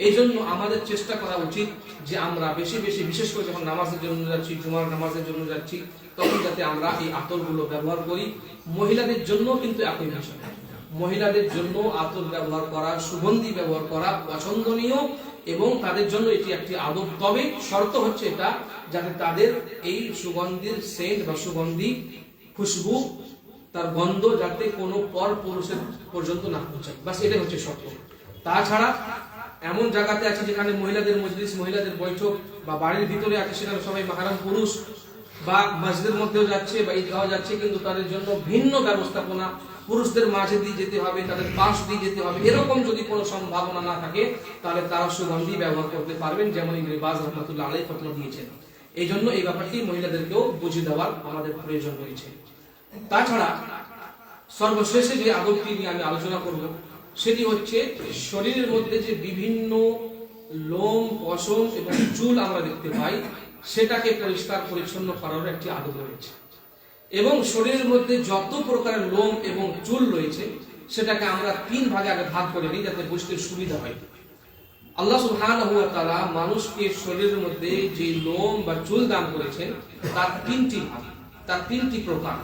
এই জন্য আমাদের চেষ্টা করা উচিত যে আমরা বেশি বেশি, বিশেষ করে যখন নামাজের জন্য যাচ্ছি, জুমার নামাজের জন্য যাচ্ছি, তখন যাতে আমরা এই আতরগুলো ব্যবহার করি। মহিলাদের জন্য কিন্তু একই বিষয়, মহিলাদের জন্য আতর ব্যবহার করা, সুগন্ধি ব্যবহার করা পছন্দনীয় এবং তাদের জন্য এটি একটি আদব। তবে শর্ত হচ্ছে এটা, যাতে তাদের এই সুগন্ধির সেন্ট বা সুগন্ধি, খুশবু, তার গন্ধ যাতে কোনো পর পুরুষের পর্যন্ত না পৌঁছায়, বাস এটাই হচ্ছে শর্ত। তাছাড়া এমন জায়গাতে আছে যেখানে মহিলাদের মজলিস, মহিলাদের বৈঠক, বা বাড়ির ভিতরে আছে সেখানে সবাই মাহরাম পুরুষ, বা মসজিদের মধ্যেও যাচ্ছে বা ঈদগাহ যাচ্ছে, কিন্তু তাদের জন্য ভিন্ন ব্যবস্থাপনা, পুরুষদের মাঝে দিয়ে যেতে হবে, তাদের পাশ দিয়ে যেতে হবে, এরকম যদি কোনো সম্ভাবনা না থাকে তাহলে তারা সুগন্ধি ব্যবহার করতে পারবেন, যেমন ইবনে বাজ রাহমাতুল্লাহ আলাইহি ফতোয়া দিয়েছেন। এই জন্য এই ব্যাপারটি মহিলাদেরকেও বুঝিয়ে দেওয়ার আমাদের প্রয়োজন রয়েছে। তাছাড়া সর্বশেষে যে আদবটি নিয়ে আমি আলোচনা করব সেটি হচ্ছে শরীরের মধ্যে যে বিভিন্ন লোম, পশম এবং চুল আমরা দেখতে পাই, সেটাকে পরিষ্কার পরিচ্ছন্ন করার একটি আদব রয়েছে। এবং শরীরের মধ্যে যত প্রকারের লোম এবং চুল রয়েছে সেটাকে আমরা তিন ভাগে আগে ভাগ করে নিই, যাতে বুঝতে সুবিধা হয়। আল্লাহ সুবহানাহু ওয়া তাআলা মানুষকে শরীরের মধ্যে যে লোম বা চুল দান করেছেন তার তিনটি ভাগ, তার তিনটি প্রকার।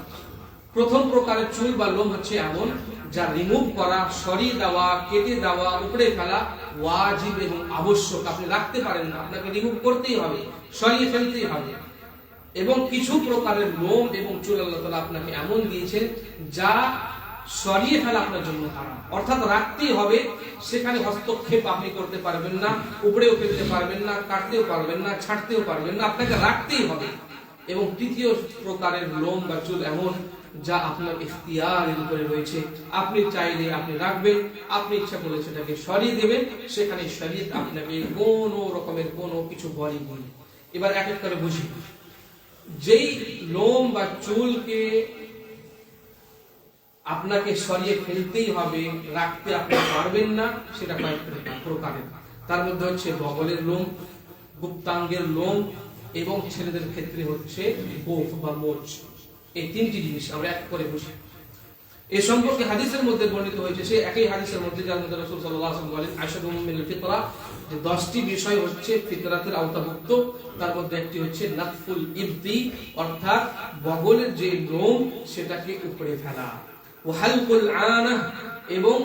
প্রথম প্রকারের চুল বা লোম হচ্ছে এমন যা রিমুভ করা, সরিয়ে দেওয়া, কেটে দেওয়া, উপড়ে ফেলা ওয়াজিব এবং আবশ্যক। আপনি রাখতে পারেন না, আপনাকে রিমুভ করতেই হবে, সরিয়ে ফেলতেই হবে। এবং কিছু প্রকারের লোম এবং চুল আল্লাহ তাআলা আপনাকে এমন দিয়েছেন যা সরিয়ে ফেলা আপনার জন্য হারাম, অর্থাৎ রাখতেই হবে, সেখানে হস্তক্ষেপ আপনি করতে পারবেন না, উপড়েও ফেলতে পারবেন না, কাটতেও পারবেন না, ছাড়তেও পারবেন না, আপনাকে রাখতেই হবে। এবং তৃতীয় প্রকারের লোম বা চুল এমন যা আপনার ইখতিয়ারের উপরে রয়েছে, আপনি চাইলে আপনি রাখবেন, আপনি ইচ্ছা করলে সেটাকে সরিয়ে দেবেন, সেখানে শরীয়ত আপনাকে কোনো রকমের কোনো কিছু বলেনি। এবার এক এক করে বুঝি। যেই লোম বা চুলকে আপনাকে সরিয়ে ফেলতেই হবে, রাখতে আপনি পারবেন না, সেটা কয়েক প্রকারের। তার মধ্যে হচ্ছে বগলের লোম, গুপ্তাঙ্গের লোম, এবং ছেলেদের ক্ষেত্রে হচ্ছে গোফ বা মোচ। এই তিনটি জিনিস আমরা এক করে বুঝি। এই সম্পর্কে হাদিসের মধ্যে বর্ণিত হয়েছে, সেই একই হাদিসের মধ্যে যার মধ্যে রাসূল সাল্লাল্লাহু আলাইহি ওয়াসাল্লাম বলেন আশাদু মিনাল ফিতরা, যে 10টি বিষয় হচ্ছে ফিতরাতের আওতাভুক্ত। তার মধ্যে একটি হচ্ছে নাতফুল ইবতি, অর্থাৎ বগলের যে লোম সেটাকে উপড়ে ফেলা, ওয়া হালকুল আনাহ, এবং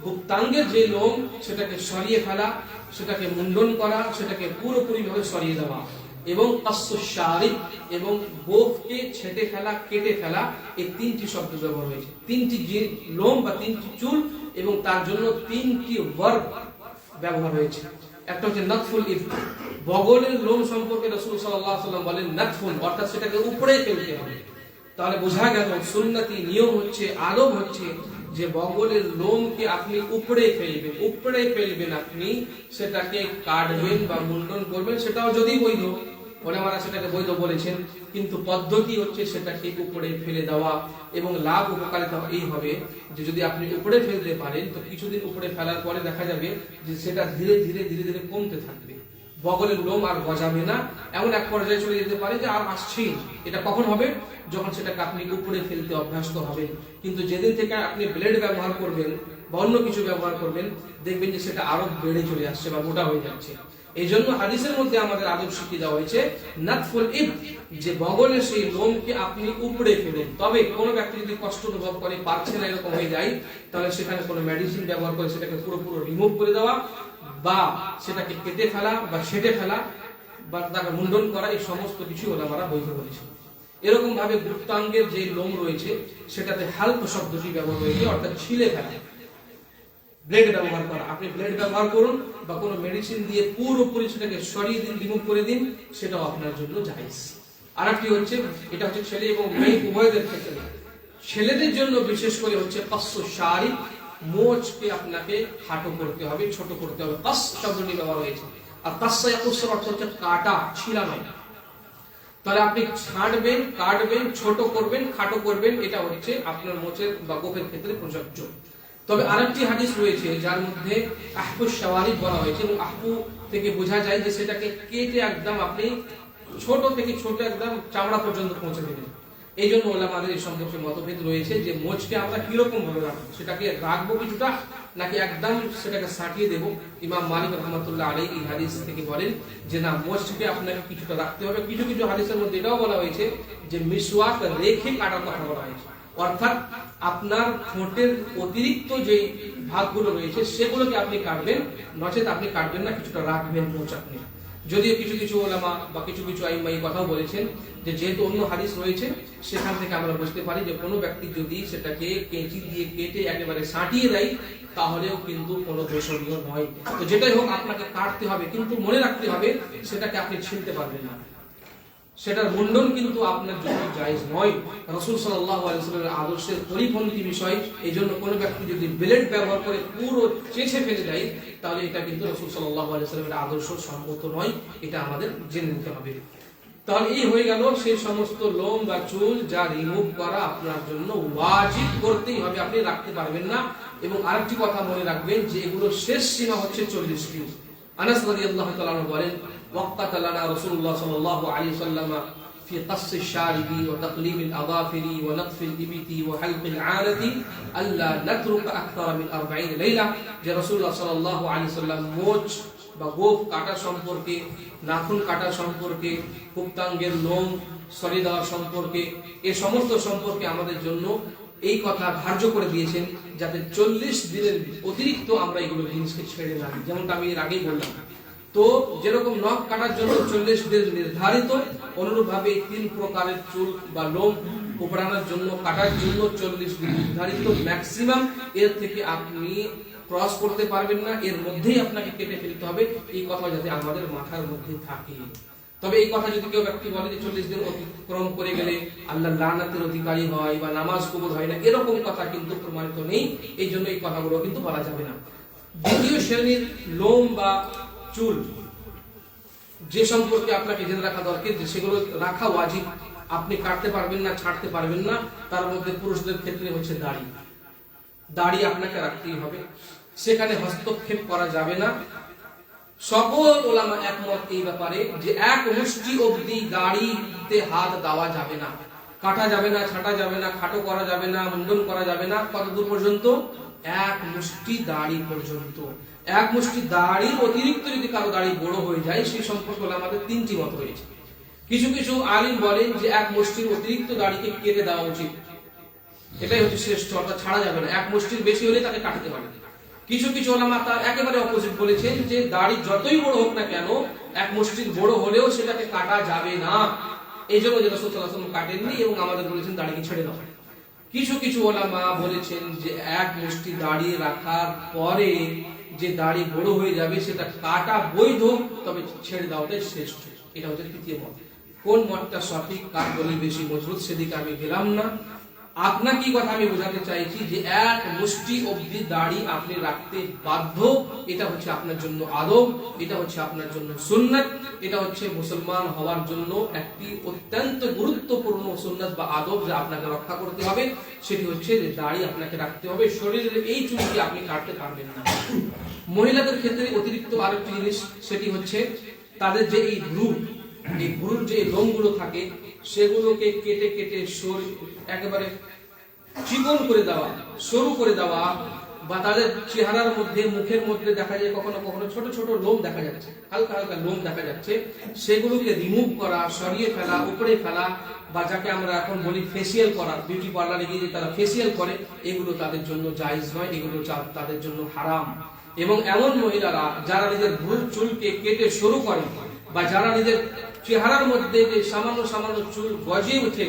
গুপ্তাঙ্গের যে লোম সেটাকে সরিয়ে ফেলা, সেটাকে মুন্ডন করা, সেটাকে পুরোপুরি ভাবে সরিয়ে দেওয়া, এবং আসসারিব, এবং গোফকে ছেটে ফেলা, কেটে ফেলা। এই তিনটি শব্দ ব্যবহার হয়েছে। তিনটি যে লোম বা তিনটি চুল, এবং তার জন্য তিনটি ভার্ব ব্যবহার হয়েছে। একটা হচ্ছে নাতফুল ইবতি, বগলের লোম সম্পর্কে রাসূল সাল্লাল্লাহু আলাইহি ওয়াসাল্লাম বলেন নাতফুন, অর্থাৎ সেটাকে উপরে ফেলতে হবে। তাহলে বোঝা গেল সুন্নতি নিয়ম হচ্ছে, আদব হচ্ছে যে বগলের লোমকে আপনি উপরে ফেলবেন আপনি, সেটাকে কাটবেন বা মুন্ডন করবেন, সেটাও যদি বৈধ, ওলামারা সেটাকে বৈধ বলেছেন, কিন্তু পদ্ধতি হচ্ছে সেটাকে উপরে ফেলে দেওয়া। এবং লাভ উপকারিতা এই হবে যে যদি আপনি উপরে ফেলতে পারেন তো কিছুদিন উপরে ফেলার পরে দেখা যাবে যে সেটা ধীরে ধীরে কমতে থাকবে, বগলের লোম আর গজাবে না, এমন এক পর্যায়ে চলে যেতে পারে যে আর আসছেই। এটা কখন হবে? যখন সেটাকে আপনি উপরে ফেলতে অভ্যস্ত হবেন। কিন্তু যেদিন থেকে আপনি ব্লেড ব্যবহার করবেন বা অন্য কিছু ব্যবহার করবেন, দেখবেন যে সেটা আরো বেড়ে চলে আসছে বা মোটা হয়ে যাচ্ছে। এই জন্য হাদিসের মধ্যে আমাদের আদব শিখিয়ে দেওয়া হয়েছে নাতফুল ইব, যে বগলের সেই লোমকে আপনি উপরে ফেলুন। তবে কোনো ব্যক্তি যদি কষ্ট অনুভব করে, পারছে না, এরকম হয়ে যায়, তাহলে সেখানে কোনো মেডিসিন ব্যবহার করে সেটাকে পুরোপুরি রিমুভ করে দেওয়া বা সেটাকে কেটে ফেলা বা সেটে ফেলা বা তাকে মুন্ডন করা, এই সমস্ত কিছু ওলামারা বৈধ বলেছে। এরকম ভাবে গুপ্তাঙ্গের যে লোম রয়েছে সেটাতে হালক শব্দটি ব্যবহার হয়েছে, অর্থাৎ ছিলে ফেলা। ব্লেড ব্যবহার করা, আপনি ব্লেড ব্যবহার করুন বা কোনো মেডিসিন দিয়ে পুরোপুরি সেটাকে সরিয়ে দিন, রিমুভ করে দিন, সেটাও আপনার জন্য জায়েজ। আর একটি হচ্ছে, এটা হচ্ছে ছেলে এবং মেয়ে উভয়দের ক্ষেত্রে। ছেলেদের জন্য বিশেষ করে হচ্ছে কাসসু শারিব, মোচকে আপনাকে খাটো করতে হবে, ছোট করতে হবে। কাস শব্দটি ব্যবহার হয়েছে, আর কাসসা ইয়াকুসের অর্থ হচ্ছে কাটা, ছিলানো। তাহলে আপনি ছাড়বেন, কাটবেন, ছোট করবেন, খাটো করবেন, এটা হচ্ছে আপনার মোচের বা গোফের ক্ষেত্রে প্রযোজ্য। তবে আরেকটি হাদিস রয়েছে যার মধ্যে আহফু শাওয়ারিব বলা হয়েছে, এবং আহফু থেকে বোঝা যায় যে সেটাকে কেটে একদম আপনি ছোট থেকে ছোট একদম চামড়া পর্যন্ত পৌঁছে দেবেন। এই জন্য ওলামাদের এই সম্পর্কে মতভেদ রয়েছে যে মোচকে আমরা কিরকম ভাবে রাখবো, সেটাকে রাখবো কিছুটা নাকি একদম সেটাকে সাটিয়ে দেবো। ইমাম মালিক রাহমাতুল্লাহ আলাইহি এই হাদিস থেকে বলেন যে না, মোচকে আপনাকে কিছুটা রাখতে হবে। কিছু কিছু হাদিসের মধ্যে এটাও বলা হয়েছে যে মিসওয়াক রেখে কাটার কথা বলা হয়েছে, অর্থাৎ আপনার ঠোঁটের অতিরিক্ত যে ভাগগুলো রয়েছে সেগুলোকে আপনি কাটবেন, নচেত আপনি কাটবেন না, কিছুটা রাখবেন মোচ আপনি। যদিও কিছু কিছু ওলামা বা কিছু কিছু আইম্মা এই কথাও বলেছেন যে যেহেতু অন্য হাদিস রয়েছে সেখান থেকে আমরা বুঝতে পারি যে কোনো ব্যক্তি যদি সেটাকে কেঁচি দিয়ে কেটে একেবারে সাঁটিয়ে দেয় তাহলেও কিন্তু কোনো দোষণীয় নয়। তো যেটাই হোক আপনাকে কাটতে হবে, কিন্তু মনে রাখতে হবে সেটাকে আপনি ছিলতে পারবেন না, সেটার মুন্ডন কিন্তু আপনার জন্য জায়েজ নয়। রাসূল সাল্লাল্লাহু আলাইহি ওয়াসাল্লামের আদর্শের পরিপন্থী বিষয়। এই জন্য কোনো ব্যক্তি যদি ব্লেড ব্যবহার করে পুরো চেঁচে ফেলে দেয় তাহলে এটা কিন্তু রাসূল সাল্লাল্লাহু আলাইহি ওয়াসাল্লামের আদর্শ সম্মত নয়, এটা আমাদের জেনে নিতে হবে। তাহলে এই হয়ে গেল সেই সমস্ত লোম বা চুল যা রিমুভ করা আপনার জন্য ওয়াজিব, করতেই হবে, আপনি রাখতে পারবেন না। এবং আরেকটি কথা মনে রাখবেন যে এগুলো শেষ সীমা হচ্ছে 40 দিন। আনাস রাদিয়াল্লাহু তাআলা বলেন ওয়াক্কাত লানা রাসূলুল্লাহ সাল্লাল্লাহু আলাইহি ওয়াসাল্লাম في قص الشارب وتقليم الأظافر ونطف الإبط وحلق العانة ألا نترك أكثر من 40 ليلة। যে রাসূলুল্লাহ সাল্লাল্লাহু আলাইহি ওয়াসাল্লাম মোচ বা গোফ কাটা সম্পর্কে, নাখুন কাটা সম্পর্কে, গুপ্তাঙ্গের লোম সরিয়ে দেওয়া সম্পর্কে, এই সমস্ত সম্পর্কে আমাদের জন্য এই কথা ধার্য করে দিয়েছেন যাতে 40 দিনের অতিরিক্ত আমরা এগুলো জিনিসকে ছেড়ে না। যেমনটা আমি এর আগেই বললাম, তো যেরকম নখ কাটার জন্য 40 দিন নির্ধারিত, অনুরূপভাবে 3 প্রকারের চুল বা লোম উপড়ানোর জন্য, কাটার জন্য 40 দিন নির্ধারিত ম্যাক্সিমাম। এর থেকে আপনি ক্রস করতে পারবেন না, এর মধ্যেই আপনাকে কেটে ফেলতে হবে। এই কথা যাতে আমাদের মাথার মধ্যে থাকে। তবে এই কথা যদি কেউ ব্যক্তি বলে যে 40 দিন অতিক্রম করে গেলে আল্লাহর লানাতের অধিকারী হয় বা নামাজ কবুল হয় না, এরকম কথা কিন্তু প্রমাণিত নেই। এই জন্য এই কথাগুলো কিন্তু বলা যাবে না। দ্বিতীয় শ্রেণীর লোম বা চুল যে সম্পর্কে আপনাকে জেনে রাখা দরকার, যে সেগুলো রাখা ওয়াজিব, আপনি কাটতে পারবেন না, ছাড়তে পারবেন না। তার মধ্যে পুরুষদের ক্ষেত্রে হচ্ছে দাড়ি। দাড়ি আপনাকে রাখতেই হবে, সেখানে হস্তক্ষেপ করা যাবে না। সকল ওলামা একমত এই ব্যাপারে যে এক মুষ্টি অবধি দাড়িতে হাত দেওয়া যাবে না, কাটা যাবে না, ছাঁটা যাবে না, খাটো করা যাবে না, মুন্ডন করা যাবে না। কত দূর পর্যন্ত? এক মুষ্টি দাড়ি পর্যন্ত। এক মুষ্টি দাড়ির অতিরিক্ত যদি কারো দাড়ি বড় হয়ে যায় সেই সম্পর্কে আমাদের 3টি মত রয়েছে। কিছু কিছু আলিম বলেন যে এক মুষ্টির অতিরিক্ত দাড়িকে কেটে দেওয়া উচিত, এটাই হচ্ছে শ্রেষ্ঠ, অর্থাৎ ছাড়া যাবে না। এক মুষ্টির বেশি হলে তাকে কাটতে হবে। কিছু কিছু ওলামা তার একেবারে অপোজিট বলেছেন যে দাড়ি যতই বড় হোক না কেন, এক মুষ্টির বড় হলেও সেটাকে কাটা যাবে না। এই জন্য যে রাসূল সাল্লাল্লাহু আলাইহি ওয়াসাল্লাম কাটেননি এবং আমাদের বলেছেন দাড়িকে ছেড়ে দাও। কিছু কিছু ওলামা বলেছেন যে এক মুষ্টি দাড়ি রাখার পরে যে দাড়ি বড় হয়ে যাবে সেটা কাটা বৈধ, তবে ছেড়ে দেওয়াটাই শ্রেষ্ঠ। এটা হচ্ছে তৃতীয় মত। কোন মতটা সঠিক, কার দলিল বেশি মজবুত, সেদিকে আমি গেলাম না। আপনার কি কথা আমি বোঝাতে চাইছি যে এক মুষ্টি অবধি দাড়ি আপনি রাখতে বাধ্য। এটা হচ্ছে আপনার জন্য আদব, এটা হচ্ছে আপনার জন্য সুন্নাত, এটা হচ্ছে মুসলমান হওয়ার জন্য একটি অত্যন্ত গুরুত্বপূর্ণ সুন্নাত বা আদব যা আপনাকে রক্ষা করতে হবে। সেটি হচ্ছে যে দাড়ি আপনাকে রাখতে হবে, শরীরের এই চুলটি আপনি কাটতে পারবেন না। মহিলাদের ক্ষেত্রে অতিরিক্ত আরেকটি জিনিস, সেটি হচ্ছে তাদের যে এই ভ্রুর যে লোমগুলো থাকে সেগুলোকে কেটে কেটে একেবারে চিকন করে দেওয়া, সরু করে দেওয়া, বা তাদের চেহারার মধ্যে মুখের মধ্যে দেখা যায় কখনো কখনো ছোট ছোট লোম দেখা যাচ্ছে, হালকা হালকা লোম দেখা যাচ্ছে, সেগুলোকে রিমুভ করা, সরিয়ে ফেলা, উপরে ফেলা, বা যাকে আমরা এখন বলি ফেসিয়াল করা, বিউটি পার্লারে গিয়ে তারা ফেসিয়াল করে, এগুলো তাদের জন্য জায়েজ নয়, এগুলো তাদের জন্য হারাম। এবং এমন মহিলারা যারা নিজের ভ্রুর চুলকে কেটে সরু করে, বা যারা নিজের চেহারার মধ্যে যে সামান্য সামান্য চুল গজিয়ে ওঠে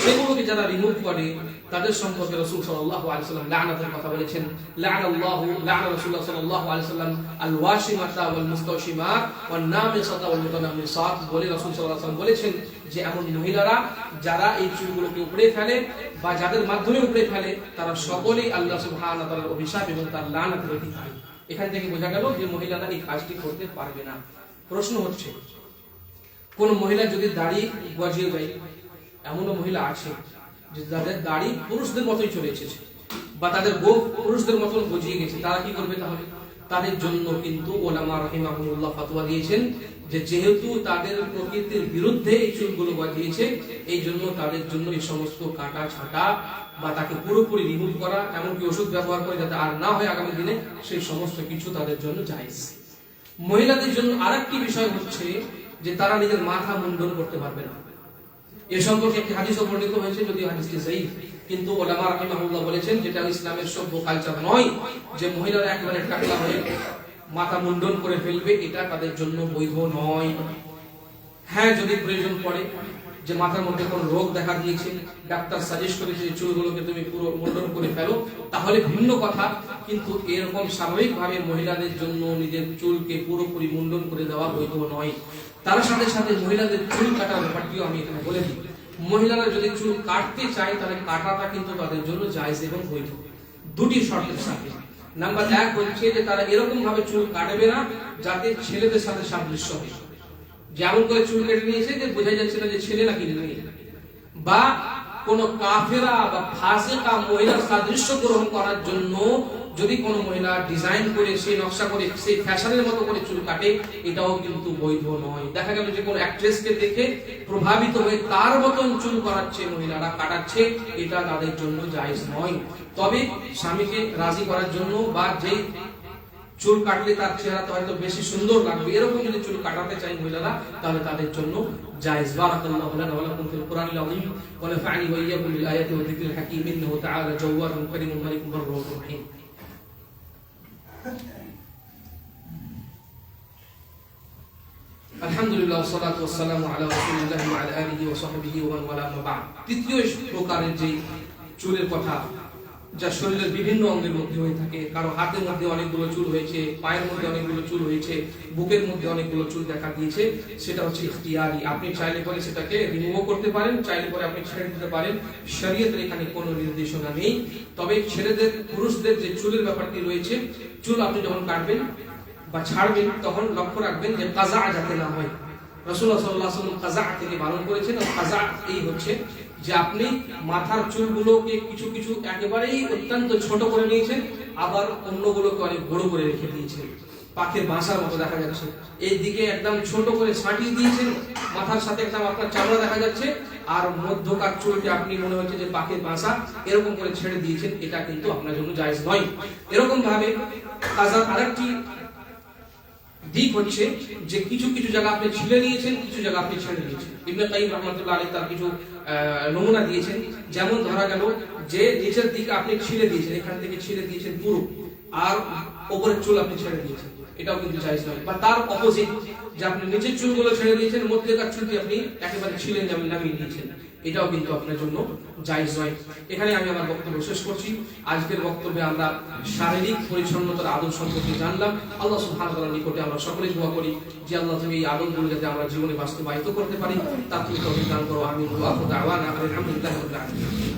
সেগুলোকে যারা রিমুভ করে, তাদের সম্পর্কে রাসূল সাল্লাল্লাহু আলাইহি ওয়াসাল্লাম লা'নাতের কথা বলেছেন। লা'না রাসূলুল্লাহ সাল্লাল্লাহু আলাইহি ওয়াসাল্লাম আল ওয়াশিমাতা ওয়াল মুস্তাওশিমাত ওয়ান নামিসাতা ওয়াল মুতানাম্মিসাত, বলে রাসূল সাল্লাল্লাহু আলাইহি ওয়াসাল্লাম বলেছেন যে এমন মহিলারা যারা এই চুলগুলোকে উপড়ে ফেলে বা যাদের মাধ্যমে উপড়ে ফেলে, তারা সকলেই আল্লাহ সুবহানাহু ওয়া তাআলার অভিশাপ এবং তার লা'নাতের অধিকারী। এখান থেকে বোঝা গেল যে মহিলারা এই কাজটি করতে পারবে না। প্রশ্ন হচ্ছে, কোন মহিলা যদি দাড়ি গজিয়ে যায়, এমনও মহিলা আছে যে যাদের দাড়ি পুরুষদের মতোই চলে এসেছে বা তাদের গোঁফ পুরুষদের মতন গজিয়ে গেছে, তারা কি করবে? তাহলে তাদের জন্য কিন্তু ওলামা রাহিমাহুমুল্লাহ ফতোয়া দিয়েছেন যে যেহেতু তাদের প্রকৃতির বিরুদ্ধে এই চুলগুলো গজিয়েছে, এই জন্য তাদের জন্য এই সমস্ত কাটা ছাটা বা তাকে পুরোপুরি রিমুভ করা, এমনকি ওষুধ ব্যবহার করে যাতে আর না হয় আগামী দিনে, সেই সমস্ত কিছু তাদের জন্য জায়েজ। মহিলাদের জন্য আরেকটি বিষয় হচ্ছে যে তারা নিজের মাথা মুন্ডন করতে পারবে না। এ সম্পর্কে একটি হাদিসও বর্ণিত হয়েছে, যদিও হাদিসটি সহিহ, কিন্তু ওলামা রাহিমাহুল্লাহ বলেছেন যেটা ইসলামের সভ্য কালচার নয়, যে মহিলারা একেবারে টাকলা হয়ে মাথা মুন্ডন করে ফেলবে, এটা তাদের জন্য বৈধ নয়। হ্যাঁ, যদি প্রয়োজন পড়ে যে মাথার মধ্যে কোনো রোগ দেখা দিয়েছে, ডাক্তার সাজেস্ট করেছে যে চুলগুলোকে তুমি পুরো মুন্ডন করে ফেলো, তাহলে ভিন্ন কথা। কিন্তু এরকম স্বাভাবিকভাবে মহিলাদের জন্য নিজের চুলকে পুরোপুরি মুন্ডন করে দেওয়া বৈধ নয়। তার সাথে সাথে মহিলাদের চুল কাটার ব্যাপারটিও আমি এখানে বলে দিই। মহিলারা যদি চুল কাটতে চায় তাহলে কাটাটা কিন্তু তাদের জন্য জায়েজ এবং বৈধ, দুটি শর্তের সাথে। নাম্বার 1 হচ্ছে যে তারা এরকম ভাবে চুল কাটবে না যাতে ছেলেদের সাথে সাদৃশ্য হয়, যেমন করে চুল কেটে নিয়েছে যে বোঝা যাচ্ছে না যে ছেলে নাকি মেয়ে, বা কোন কাফেরা বা ফাসিকা মহিলার সাদৃশ্য গ্রহণ করার জন্য যদি কোনো মহিলা ডিজাইন করে, সেই নকশা করে, সেই ফ্যাশনের মতো করে চুল কাটে, এটাও কিন্তু বৈধ নয়। দেখা গেল যে কোনো অ্যাক্ট্রেসকে দেখে প্রভাবিত হয়ে তার মতন চুল করাচ্ছে মহিলারা, কাটাচ্ছে, এটা তাদের জন্য জায়েজ নয়। তবে স্বামীকে রাজি করার জন্য বা যেই চুল কাটলে তার চেহারাটা হয়তো বেশি সুন্দর লাগবে, এরকম যদি চুল কাটাতে চায় মহিলারা, তাহলে তাদের জন্য জায়েজ। বারাকাল্লাহু লানা ওয়া লাকুম ফিল কুরআনিল আযীম ওয়া নাফা'নি ওয়া ইয়্যাকুম বিল আয়াতি ওয়া যিকরিল হাকীম। ইন্নাহু তাআলা জাওওয়াদুন কারীমুন মালিকুন রাউফুর রহিম। আলহামদুলিল্লাহ ওয়াসসালাতু ওয়াসসালামু আলা রাসূলিল্লাহ ওয়া আলা আলিহি ওয়া সাহবিহি ওয়া মান ওয়ালা, আম্মা বা'দ। তৃতীয় প্রকারের যে চুলের কথা, যা শরীরের বিভিন্ন অঙ্গের মধ্যে হয়ে থাকে, কারো হাতের মধ্যে অনেকগুলো চুল হয়েছে, পায়ের মধ্যে অনেকগুলো চুল হয়েছে, বুকের মধ্যে অনেকগুলো চুল দেখা দিয়েছে, সেটা হচ্ছে ইখতিয়ারি। আপনি চাইলে পরে সেটাকে রিমুভ করতে পারেন, চাইলে পরে আপনি ছেড়ে দিতে পারেন। শরীয়তের এখানে কোনো নির্দেশনা নেই। তবে ছেলেদের, পুরুষদের যে চুলের ব্যাপারটি রয়েছে, চুল আপনি যখন কাটবেন বা ছাড়বেন তখন লক্ষ্য রাখবেন যে কাজা যাতে না হয়। রাসূলুল্লাহ সাল্লাল্লাহু আলাইহি ওয়াসাল্লাম কাজা থেকে বারণ করেছেন। কাজা এই হচ্ছে যে আপনি মাথার চুলগুলোকে কিছু কিছু একেবারেই অত্যন্ত ছোট করে নিয়েছেন, আবার অন্যগুলোকে অনেক বড় করে রেখে দিয়েছেন, পাখির বাসার মতো দেখা যাচ্ছে। এই দিকে একদম ছোট করে ছাঁটিয়ে দিয়েছেন, মাথার সাথে একদম আপনার চামড়া দেখা যাচ্ছে, আর মধ্যকার চুলটি আপনি মনে হচ্ছে যে পাখির বাসা, এরকম করে ছেড়ে দিয়েছেন, এটা কিন্তু আপনার জন্য জায়েজ নয়। এরকম ভাবে কাজার আরেকটি দিক হচ্ছে যে কিছু কিছু জায়গা আপনি ছিলে নিয়েছেন, কিছু জায়গা আপনি ছেড়ে দিয়েছেন। ইবনে কাইয়িম রাহমাতুল্লাহ আলাইহি তার কিছু নমুনা দিয়েছেন। যেমন ধরা গেল যে নিচের দিকে আপনি ছিলে দিয়েছেন, এখান থেকে ছিলে দিয়েছেন পুরো, আর উপরের চুল আপনি ছেড়ে দিয়েছেন, এটাও কিন্তু জায়েজ নয়। বা তার অপোজিট, যে আপনি নিচের চুলগুলো ছেড়ে দিয়েছেন, মধ্যেকার চুলটি আপনি একেবারে ছিলে নামিয়ে দিয়েছেন, এটাও কিন্তু আপনার জন্য জায়েজ নয়। এখানে আমি আমার বক্তব্য শেষ করছি। আজকের বক্তব্যে আমরা শারীরিক পরিচ্ছন্নতার আদব সম্পর্কে জানলাম। আল্লাহ সুবহানাহু ওয়া তাআলার নিকটে আমরা সকলেই দোয়া করি যে আল্লাহ তুমি এই আদবগুলো যাতে আমরা জীবনে বাস্তবায়িত করতে পারি, তার তুমি তৌফিক দান করো। আমিন। ওয়া আখিরু দাওয়ানা আলহামদুলিল্লাহি রাব্বিল আলামিন।